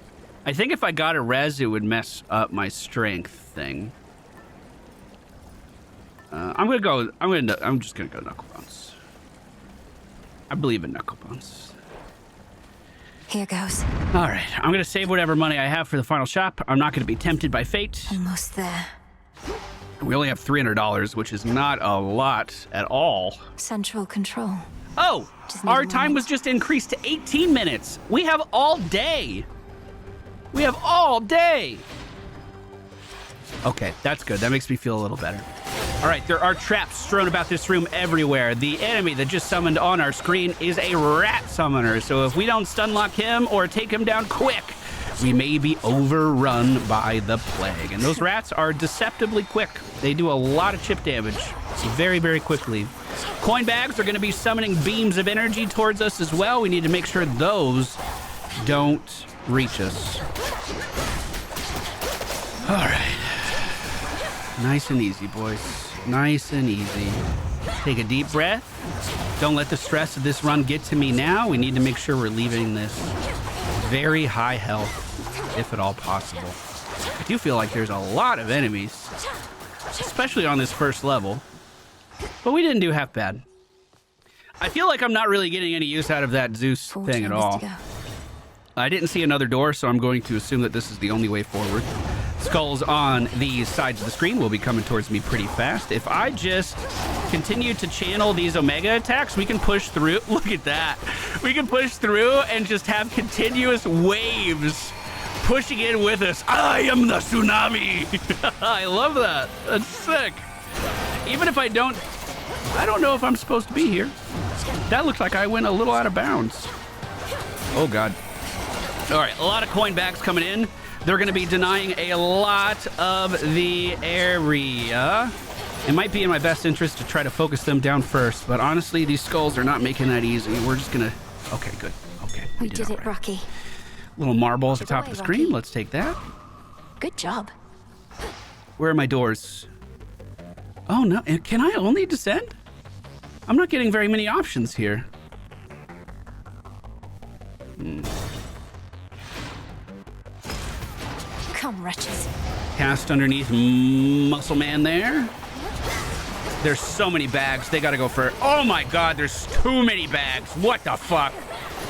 I think if I got a res, it would mess up my strength thing. I'm just gonna go Knucklebones. I believe in Knucklebones. Here goes. All right, I'm gonna save whatever money I have for the final shop. I'm not gonna be tempted by fate. Almost there. We only have $300, which is not a lot at all. Central control. Oh, our time was just increased to 18 minutes. We have all day. We have all day. Okay, that's good. That makes me feel a little better. All right, there are traps strewn about this room everywhere. The enemy that just summoned on our screen is a rat summoner. So if we don't stun lock him or take him down quick, we may be overrun by the plague. And those rats are deceptively quick. They do a lot of chip damage very, very quickly. Coin bags are going to be summoning beams of energy towards us as well. We need to make sure those don't reach us. All right. Nice and easy, boys. Nice and easy. Take a deep breath. Don't let the stress of this run get to me now. We need to make sure we're leaving this very high health, if at all possible. I do feel like there's a lot of enemies, especially on this first level, but we didn't do half bad. I feel like I'm not really getting any use out of that Zeus thing at all. I didn't see another door, so I'm going to assume that this is the only way forward. Skulls on the sides of the screen will be coming towards me pretty fast. If I just continue to channel these Omega attacks, we can push through. Look at that. We can push through and just have continuous waves pushing in with us. I am the tsunami. I love that. That's sick. Even if I don't know if I'm supposed to be here. That looks like I went a little out of bounds. Oh, God. All right, a lot of coin bags coming in. They're going to be denying a lot of the area. It might be in my best interest to try to focus them down first, but honestly, these skulls are not making that easy. We're just going to... Okay, good. Okay. We did it, Rocky. Little marble at the top of the screen. Let's take that. Good job. Where are my doors? Oh, no. Can I only descend? I'm not getting very many options here. Come, wretches. Cast underneath Muscle Man there. There's so many bags. They gotta go for... Oh my God, there's too many bags. What the fuck?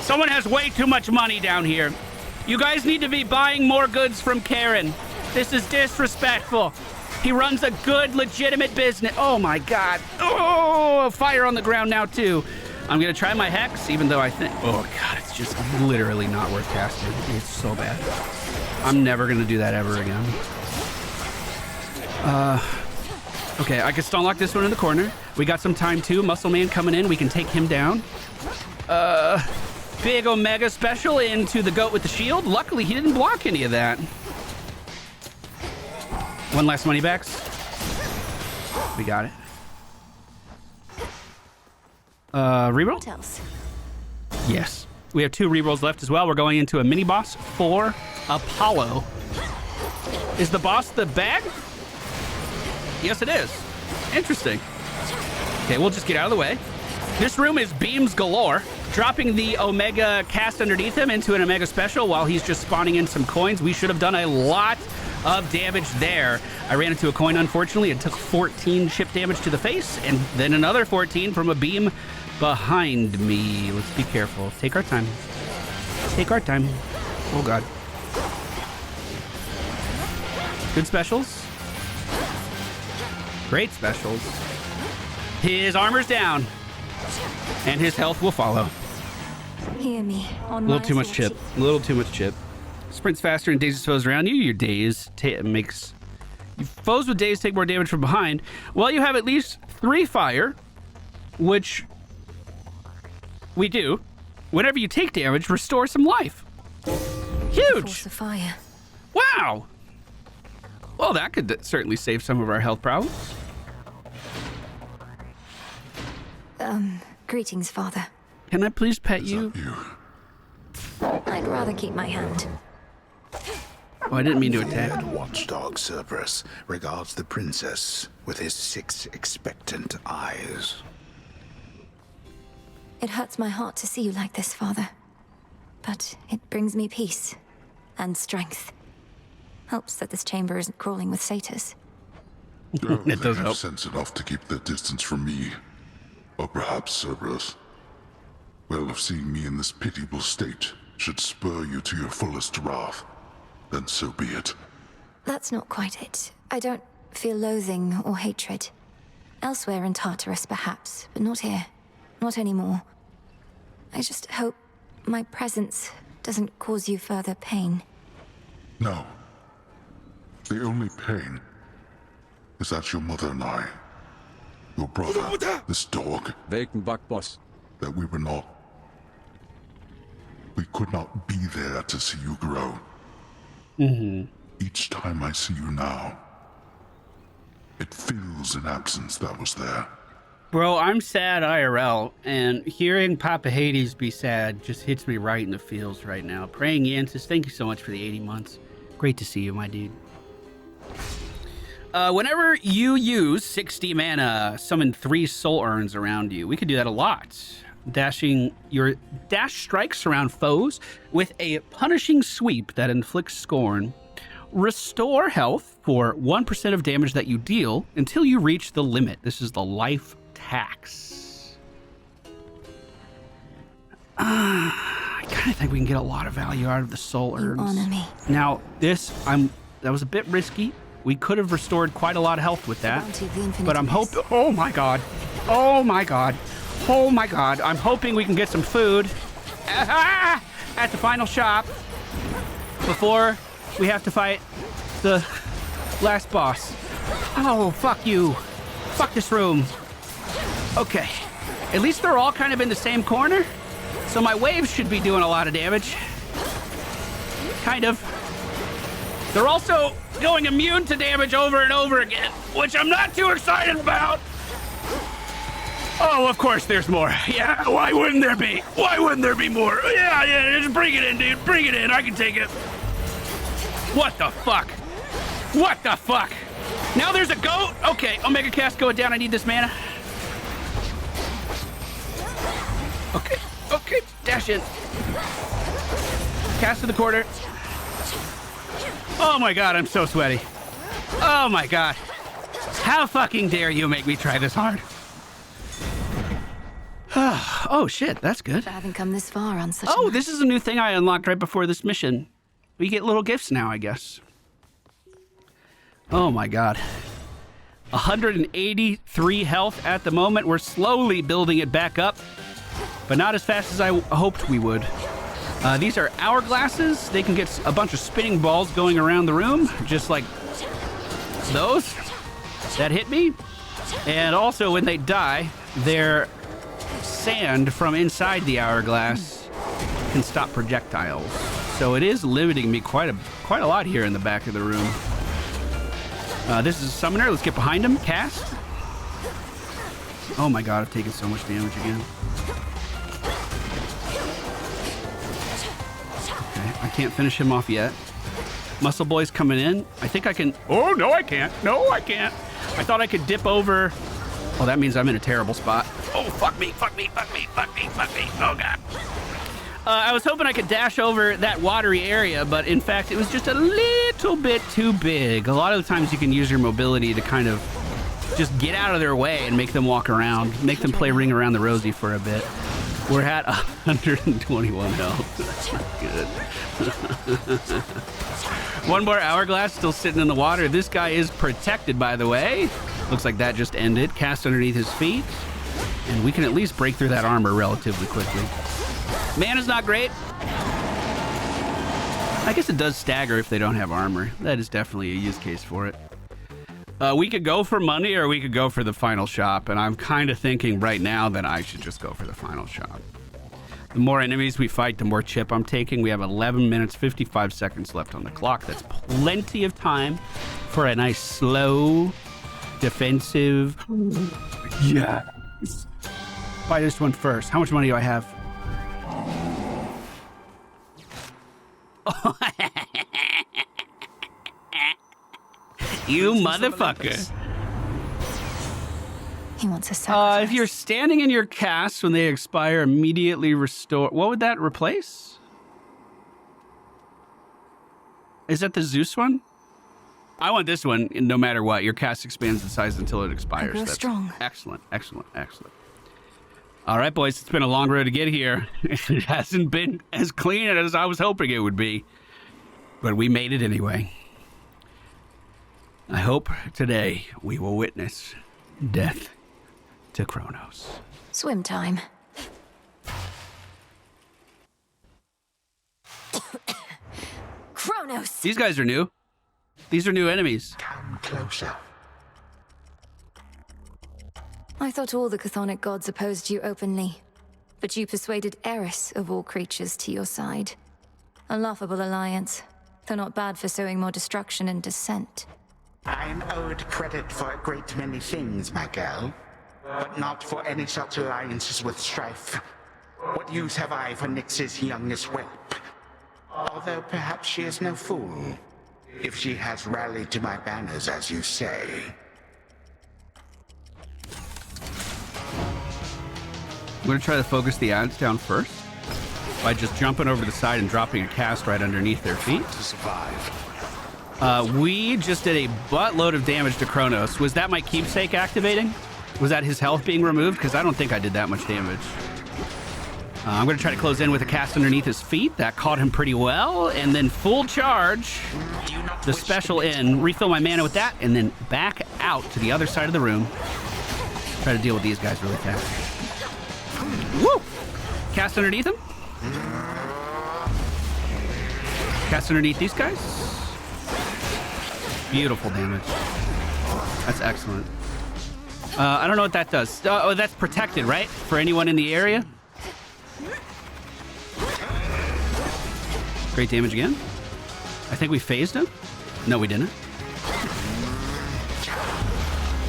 Someone has way too much money down here. You guys need to be buying more goods from Karen. This is disrespectful. He runs a good, legitimate business. Oh my God. Oh, fire on the ground now too. I'm gonna try my hex, even though I think... Oh God, it's just literally not worth casting. It's so bad. I'm never gonna do that ever again. Okay, I can stun lock this one in the corner. We got some time too. Muscle Man coming in. We can take him down. Big Omega special into the goat with the shield. Luckily, he didn't block any of that. One last money backs. We got it. Reroll? What else? Yes. We have 2 rerolls left as well. We're going into a mini boss for Apollo. Is the boss the bag? Yes, it is. Interesting. Okay, we'll just get out of the way. This room is beams galore. Dropping the Omega cast underneath him into an Omega special while he's just spawning in some coins. We should have done a lot of damage there. I ran into a coin, unfortunately. It took 14 chip damage to the face, and then another 14 from a beam behind me. Let's be careful. Take our time. Take our time. Oh, God. Good specials. Great specials. His armor's down, and his health will follow. Hear me. On A little too much chip. A little too much chip. Sprints faster and dazes foes around you. Your daze makes... Foes with daze take more damage from behind. Well, you have at least 3 fire, which we do. Whenever you take damage, restore some life. Huge! Force of fire. Wow! Well, that could certainly save some of our health problems. Greetings, Father. Can I please pet you? I'd rather keep my hand. Oh, I didn't mean to attack. Feared watchdog Cerberus regards the princess with his 6 expectant eyes. It hurts my heart to see you like this, Father. But it brings me peace and strength. Helps that this chamber isn't crawling with satyrs. It does help. Sense enough to keep their distance from me. Or perhaps Cerberus. Well, if seeing me in this pitiable state should spur you to your fullest wrath, then so be it. That's not quite it. I don't feel loathing or hatred. Elsewhere in Tartarus, perhaps, but not here. Not anymore. I just hope my presence doesn't cause you further pain. No. The only pain is that your mother and I, your brother, this dog, that we were not. We could not be there to see you grow. Each time I see you now, it fills an absence that was there. Bro, I'm sad IRL, and hearing Papa Hades be sad just hits me right in the feels right now. Praying Yantis, thank you so much for the 80 months. Great to see you, my dude. Whenever you use 60 mana, summon 3 soul urns around you. We could do that a lot. Dashing your dash strikes around foes with a punishing sweep that inflicts scorn. Restore health for 1% of damage that you deal until you reach the limit. This is the life tax. I kind of think we can get a lot of value out of the soul urns. You honor me. Now, that was a bit risky. We could have restored quite a lot of health with that. But I'm hoping... Oh my god. Oh my god. Oh my god. I'm hoping we can get some food at the final shop before we have to fight the last boss. Oh, fuck you. Fuck this room. Okay. At least they're all kind of in the same corner. So my waves should be doing a lot of damage. Kind of. They're also going immune to damage over and over again, which I'm not too excited about. Oh, of course there's more. Yeah, why wouldn't there be? Why wouldn't there be more? Yeah, just bring it in, dude. Bring it in. I can take it. What the fuck? What the fuck? Now there's a goat? Okay, Omega Cast going down. I need this mana. Okay, dash in. Cast to the quarter. Oh my god, I'm so sweaty. Oh my god. How fucking dare you make me try this hard? Oh shit, that's good. I haven't come this far on such Oh, this is a new thing I unlocked right before this mission. We get little gifts now, I guess. Oh my god. 183 health at the moment. We're slowly building it back up, but not as fast as I hoped we would. These are hourglasses. They can get a bunch of spinning balls going around the room, just like those that hit me. And also when they die, their sand from inside the hourglass can stop projectiles. So it is limiting me quite a lot here in the back of the room. This is a summoner. Let's get behind him. Cast. Oh my god, I've taken so much damage again. Okay, I can't finish him off yet. Muscle Boy's coming in. I think I can... Oh, no, I can't. No, I can't. I thought I could dip over... Oh, that means I'm in a terrible spot. Oh, fuck me, fuck me, fuck me, fuck me, fuck me. Oh, God. I was hoping I could dash over that watery area, but in fact, it was just a little bit too big. A lot of the times you can use your mobility to kind of just get out of their way and make them walk around, make them play Ring Around the Rosie for a bit. We're at 121 health. That's not good. One more hourglass still sitting in the water. This guy is protected, by the way. Looks like that just ended. Cast underneath his feet. And we can at least break through that armor relatively quickly. Mana's not great. I guess it does stagger if they don't have armor. That is definitely a use case for it. We could go for money or we could go for the final shop, and I'm kind of thinking right now that I should just go for the final shop. The more enemies we fight, the more chip I'm taking. We have 11 minutes, 55 seconds left on the clock. That's plenty of time for a nice, slow, defensive... Yeah. Buy this one first. How much money do I have? You motherfucker. He wants a sacrifice. If you're standing in your cast when they expire, immediately restore. What would that replace? Is that the Zeus one? I want this one. No matter what, your cast expands in size until it expires. That's strong. Excellent, excellent, excellent. All right, boys, it's been a long road to get here. It hasn't been as clean as I was hoping it would be, but we made it anyway. I hope today we will witness death to Kronos. Swim time. Kronos! These guys are new. These are new enemies. Come closer. I thought all the chthonic gods opposed you openly, but you persuaded Eris of all creatures to your side. A laughable alliance, though not bad for sowing more destruction and dissent. I am owed credit for a great many things, my girl, but not for any such alliances with strife. What use have I for Nyx's youngest whelp? Although perhaps she is no fool, if she has rallied to my banners, as you say. I'm going to try to focus the ads down first by just jumping over the side and dropping a cast right underneath their feet. To survive. We just did a buttload of damage to Kronos. Was that my keepsake activating? Was that his health being removed? Because I don't think I did that much damage. I'm going to try to close in with a cast underneath his feet. That caught him pretty well. And then full charge, the special in, refill my mana with that, and then back out to the other side of the room. Try to deal with these guys really fast. Woo! Cast underneath him. Cast underneath these guys. Beautiful damage. That's excellent. I don't know what that does. Oh, that's protected, right? For anyone in the area? Great damage again. I think we phased him. No, we didn't.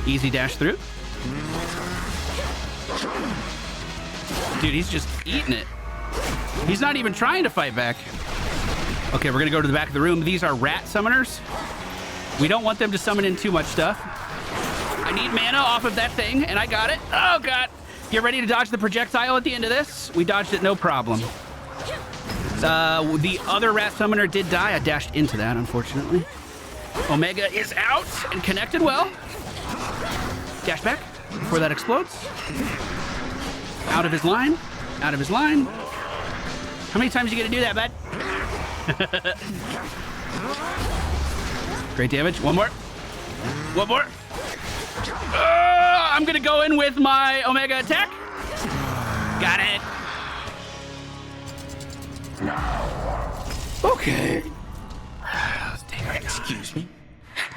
Easy dash through. Dude, he's just eating it. He's not even trying to fight back. Okay, we're gonna go to the back of the room. These are rat summoners. We don't want them to summon in too much stuff. I need mana off of that thing, and I got it. Oh, God. Get ready to dodge the projectile at the end of this. We dodged it, no problem. The other rat summoner did die. I dashed into that, unfortunately. Omega is out and connected well. Dash back before that explodes. Out of his line. Out of his line. How many times are you gonna do that, bud? Great damage. One more. One more. I'm gonna go in with my Omega attack. Got it. Okay. Excuse me?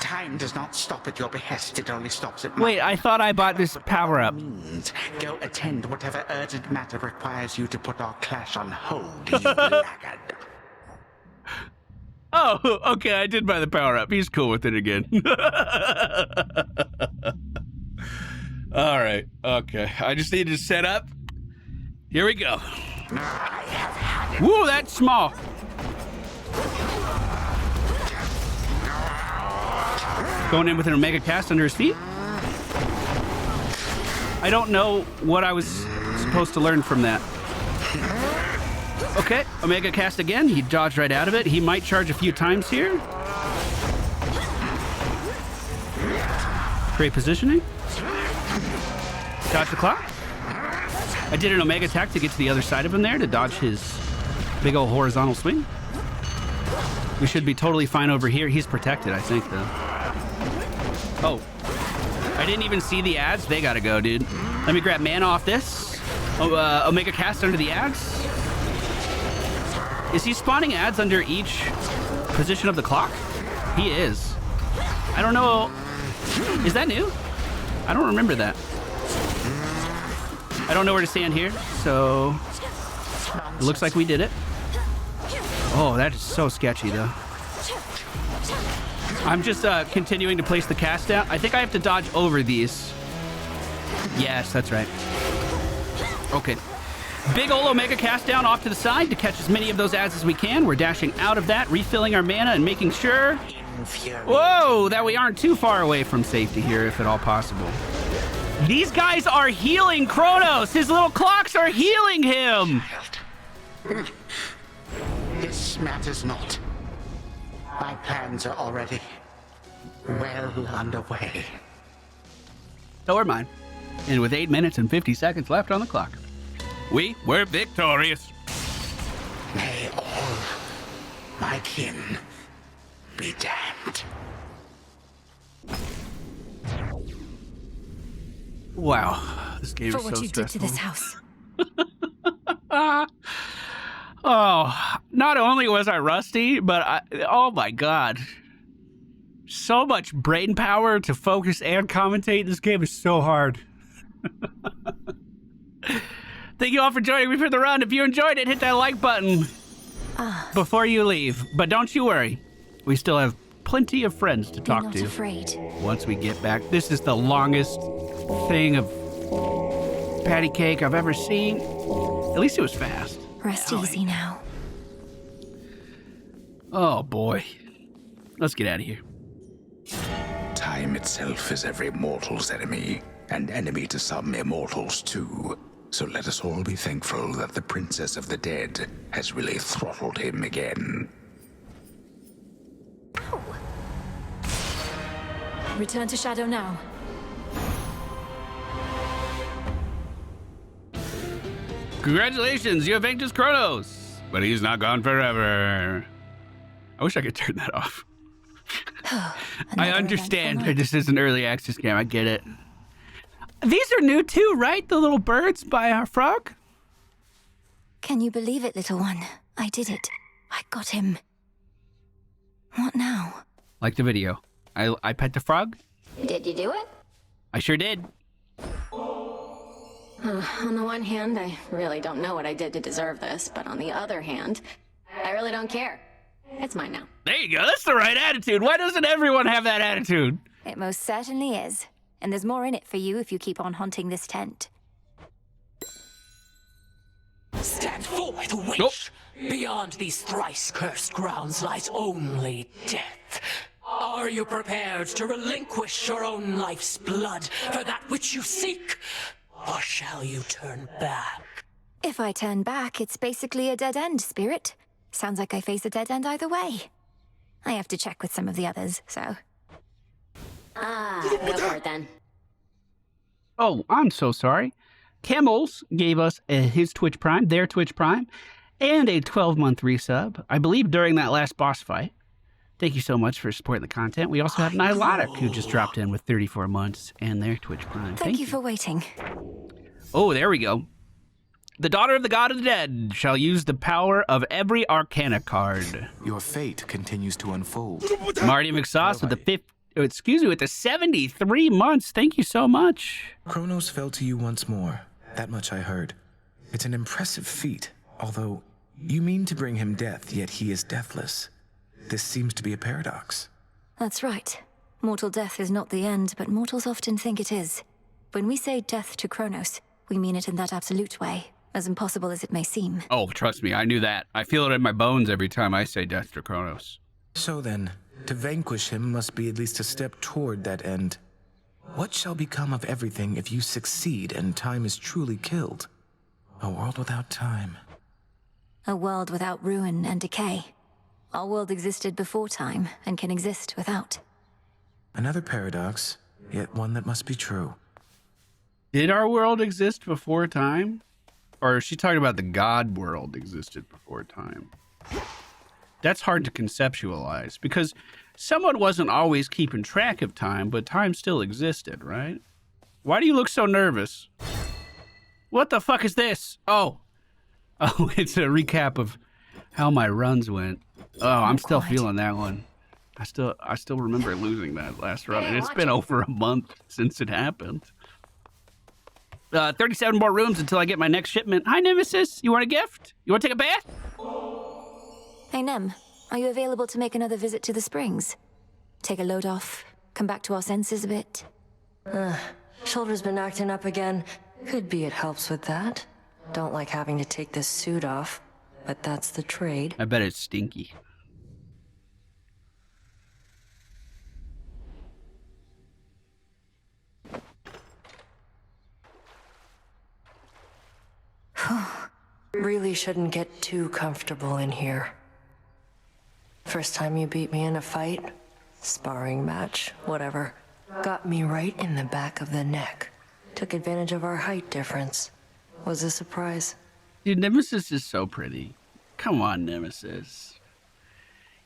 Time does not stop at your behest, it only stops at Wait, I thought I bought this power-up. Go attend whatever urgent matter requires you to put our clash on hold, you laggard. Oh, okay, I did buy the power-up. He's cool with it again. All right, okay. I just need to set up. Here we go. Woo, that's small. Going in with an Omega cast under his feet. I don't know what I was supposed to learn from that. Okay, Omega cast again. He dodged right out of it. He might charge a few times here. Great positioning. Dodge the clock. I did an Omega attack to get to the other side of him there to dodge his big old horizontal swing. We should be totally fine over here. He's protected, I think, though. Oh, I didn't even see the ads. They gotta go, dude. Let me grab mana off this. Omega cast under the ads. Is he spawning ads under each position of the clock? He is. I don't know. Is that new? I don't remember that. I don't know where to stand here, so it looks like we did it. Oh, that is so sketchy, though. I'm just continuing to place the cast down. I think I have to dodge over these. Yes, that's right. Okay. Big ol' Omega cast down off to the side to catch as many of those ads as we can. We're dashing out of that, refilling our mana, and making sure, whoa, that we aren't too far away from safety here, if at all possible. These guys are healing Kronos. His little clocks are healing him. This matters not. My plans are already well underway. So are mine. And with 8 minutes and 50 seconds left on the clock, we were victorious. May all my kin be damned. Wow, this game For is so what you did stressful. to this house. Oh, not only was I rusty, but oh my God. So much brain power to focus and commentate. This game is so hard. Thank you all for joining me for the run. If you enjoyed it, hit that like button before you leave. But don't you worry. We still have plenty of friends to talk to. Afraid. Once we get back. This is the longest thing of patty cake I've ever seen. At least it was fast. Rest easy now. Oh boy. Let's get out of here. Time itself is every mortal's enemy, and enemy to some immortals too. So let us all be thankful that the Princess of the Dead has really throttled him again. Return to Shadow now. Congratulations, you have vanquished Kronos, but he's not gone forever. I wish I could turn that off. I understand this is an early access game. I get it. These are new too, right? The little birds by our frog? Can you believe it, little one? I did it. I got him. What now? Like the video. I pet the frog. Did you do it? I sure did. On the one hand, I really don't know what I did to deserve this, but on the other hand, I really don't care. It's mine now. There you go. That's the right attitude. Why doesn't everyone have that attitude? It most certainly is. And there's more in it for you if you keep on haunting this tent. Stand forth, witch! Beyond these thrice-cursed grounds lies only death. Are you prepared to relinquish your own life's blood for that which you seek? Or shall you turn back? If I turn back, it's basically a dead end, Spirit. Sounds like I face a dead end either way. I have to check with some of the others, so... Go for it then. Oh, I'm so sorry. Camels gave us his Twitch Prime, their Twitch Prime, and a 12-month resub, I believe during that last boss fight. Thank you so much for supporting the content. We also have Nilotic, who just dropped in with 34 months and their Twitch Prime. Thank you for waiting. Oh, there we go. The daughter of the god of the dead shall use the power of every Arcana card. Your fate continues to unfold. Marty McSauce with the 73 months. Thank you so much. Kronos fell to you once more. That much I heard. It's an impressive feat, although you mean to bring him death, yet he is deathless. This seems to be a paradox. That's right. Mortal death is not the end, but mortals often think it is. When we say death to Kronos, we mean it in that absolute way, as impossible as it may seem. Oh, trust me, I knew that. I feel it in my bones every time I say death to Kronos. So then, to vanquish him must be at least a step toward that end. What shall become of everything if you succeed and time is truly killed? A world without time. A world without ruin and decay. Our world existed before time and can exist without. Another paradox, yet one that must be true. Did our world exist before time? Or is she talking about the God world existed before time? That's hard to conceptualize because someone wasn't always keeping track of time, but time still existed, right? Why do you look so nervous? What the fuck is this? Oh, it's a recap of how my runs went. Oh, I'm still feeling that one. I still remember losing that last run, and it's been over a month since it happened. 37 more rooms until I get my next shipment. Hi, Nemesis. You want a gift? You want to take a bath? Hey, Nem, are you available to make another visit to the springs? Take a load off, come back to our senses a bit. Shoulder's been acting up again. Could be it helps with that. Don't like having to take this suit off, but that's the trade. I bet it's stinky. Really shouldn't get too comfortable in here. First time you beat me in a fight, sparring match, whatever, got me right in the back of the neck. Took advantage of our height difference. Was a surprise. Dude, Nemesis is so pretty. Come on, Nemesis.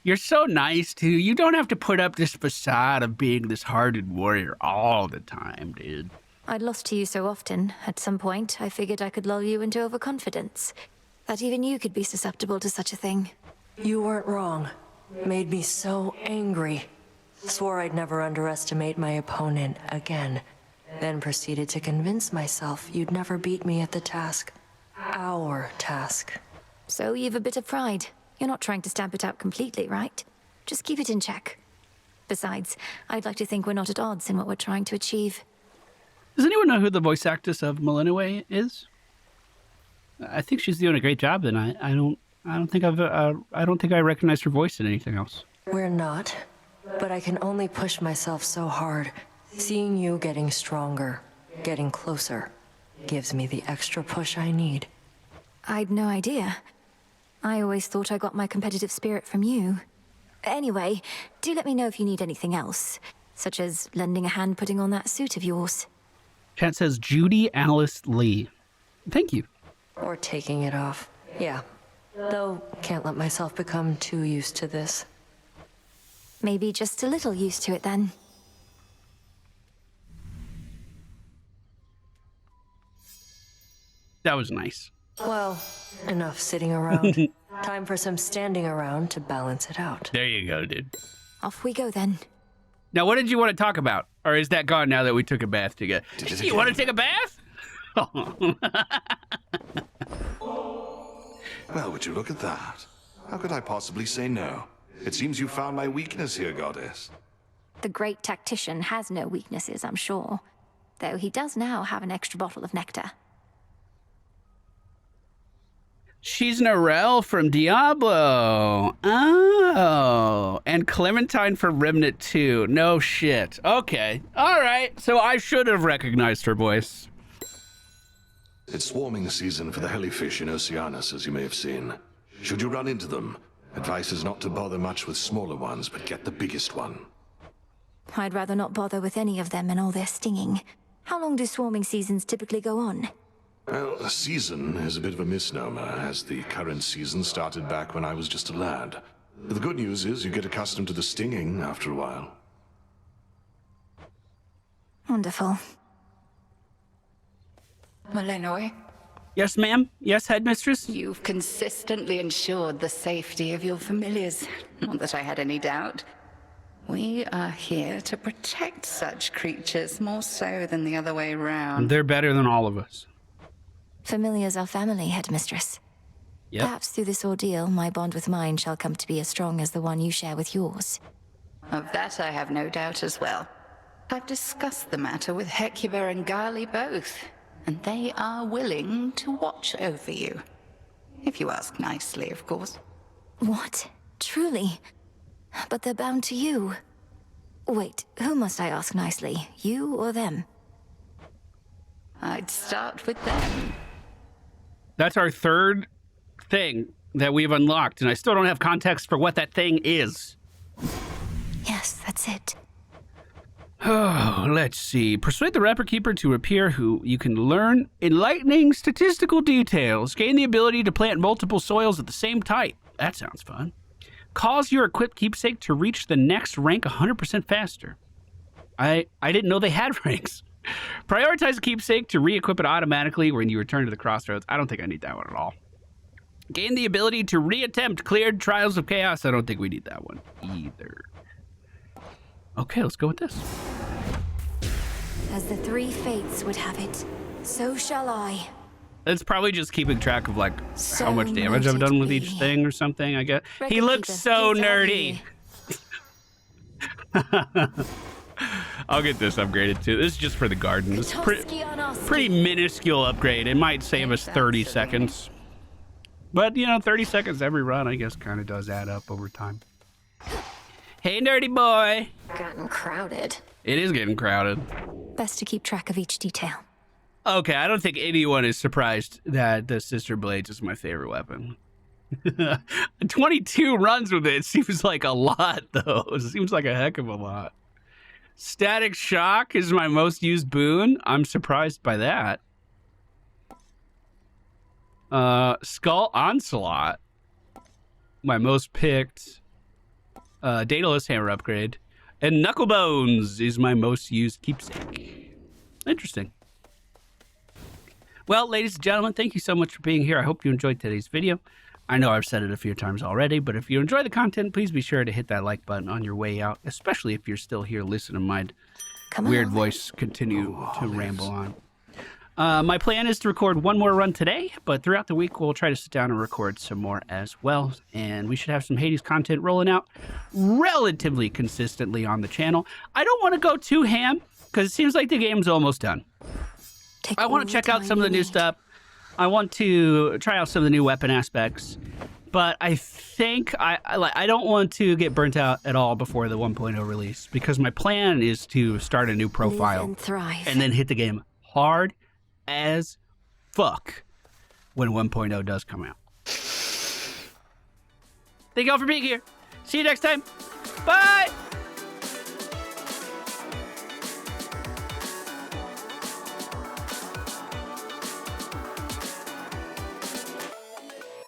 You're so nice, too. You don't have to put up this facade of being this hardened warrior all the time, dude. I'd lost to you so often, at some point, I figured I could lull you into overconfidence. That even you could be susceptible to such a thing. You weren't wrong. Made me so angry. Swore I'd never underestimate my opponent again. Then proceeded to convince myself you'd never beat me at the task. Our task. So you've a bit of pride. You're not trying to stamp it out completely, right? Just keep it in check. Besides, I'd like to think we're not at odds in what we're trying to achieve. Does anyone know who the voice actress of Melinoe is? I think she's doing a great job, and I don't think I recognize her voice in anything else. We're not, but I can only push myself so hard. Seeing you getting stronger, getting closer, gives me the extra push I need. I'd no idea. I always thought I got my competitive spirit from you. Anyway, do let me know if you need anything else, such as lending a hand putting on that suit of yours. Chat says Judy Alice Lee. Thank you. Or taking it off. Yeah. Though, can't let myself become too used to this. Maybe just a little used to it then. That was nice. Well, enough sitting around. Time for some standing around to balance it out. There you go, dude. Off we go then. Now, what did you want to talk about? Or is that gone now that we took a bath together? You want to take a bath? Well, would you look at that? How could I possibly say no? It seems you found my weakness here, Goddess. The great tactician has no weaknesses, I'm sure. Though he does now have an extra bottle of nectar. She's Narelle from Diablo. Oh. And Clementine from Remnant 2. No shit. Okay. All right. So I should have recognized her voice. It's swarming season for the hellyfish in Oceanus, as you may have seen. Should you run into them, advice is not to bother much with smaller ones, but get the biggest one. I'd rather not bother with any of them and all their stinging. How long do swarming seasons typically go on? Well, a season is a bit of a misnomer, as the current season started back when I was just a lad. The good news is you get accustomed to the stinging after a while. Wonderful. Melinoe? Yes, ma'am? Yes, headmistress? You've consistently ensured the safety of your familiars. Not that I had any doubt. We are here to protect such creatures more so than the other way around. They're better than all of us. Familiars are family, headmistress. Yep. Perhaps through this ordeal, my bond with mine shall come to be as strong as the one you share with yours. Of that I have no doubt as well. I've discussed the matter with Hecuba and Gali both, and they are willing to watch over you. If you ask nicely, of course. What? Truly? But they're bound to you. Wait, who must I ask nicely? You or them? I'd start with them. That's our third thing that we've unlocked, and I still don't have context for what that thing is. Yes, that's it. Oh, let's see. Persuade the Rapper Keeper to appear, who you can learn enlightening statistical details. Gain the ability to plant multiple soils at the same type. That sounds fun. Cause your equipped keepsake to reach the next rank 100% faster. I didn't know they had ranks. Prioritize a keepsake to re-equip it automatically when you return to the crossroads. I don't think I need that one at all. Gain the ability to re-attempt cleared Trials of Chaos. I don't think we need that one either. Okay, let's go with this. As the three fates would have it, so shall I. It's probably just keeping track of like how much damage I've done with each thing or something, I guess. He looks so nerdy. I'll get this upgraded too. This is just for the garden. It's pretty minuscule upgrade. It might save us 30 seconds. But, you know, 30 seconds every run, I guess, kind of does add up over time. Hey, nerdy boy. Gotten crowded. It is getting crowded. Best to keep track of each detail. Okay, I don't think anyone is surprised that the Sister Blades is my favorite weapon. 22 runs with it seems like a lot, though. It seems like a heck of a lot. Static Shock is my most used boon. I'm surprised by that. Skull Onslaught, my most picked. Daedalus Hammer upgrade. And Knucklebones is my most used keepsake. Interesting. Well, ladies and gentlemen, thank you so much for being here. I hope you enjoyed today's video. I know I've said it a few times already, but if you enjoy the content, please be sure to hit that like button on your way out, especially if you're still here listening to my weird voice continue to ramble on. My plan is to record one more run today, but throughout the week, we'll try to sit down and record some more as well. And we should have some Hades content rolling out relatively consistently on the channel. I don't want to go too ham, because it seems like the game's almost done. I want to check out some of the new stuff. I want to try out some of the new weapon aspects. But I think I don't want to get burnt out at all before the 1.0 release, because my plan is to start a new profile and then hit the game hard as fuck when 1.0 does come out. Thank y'all for being here. See you next time. Bye.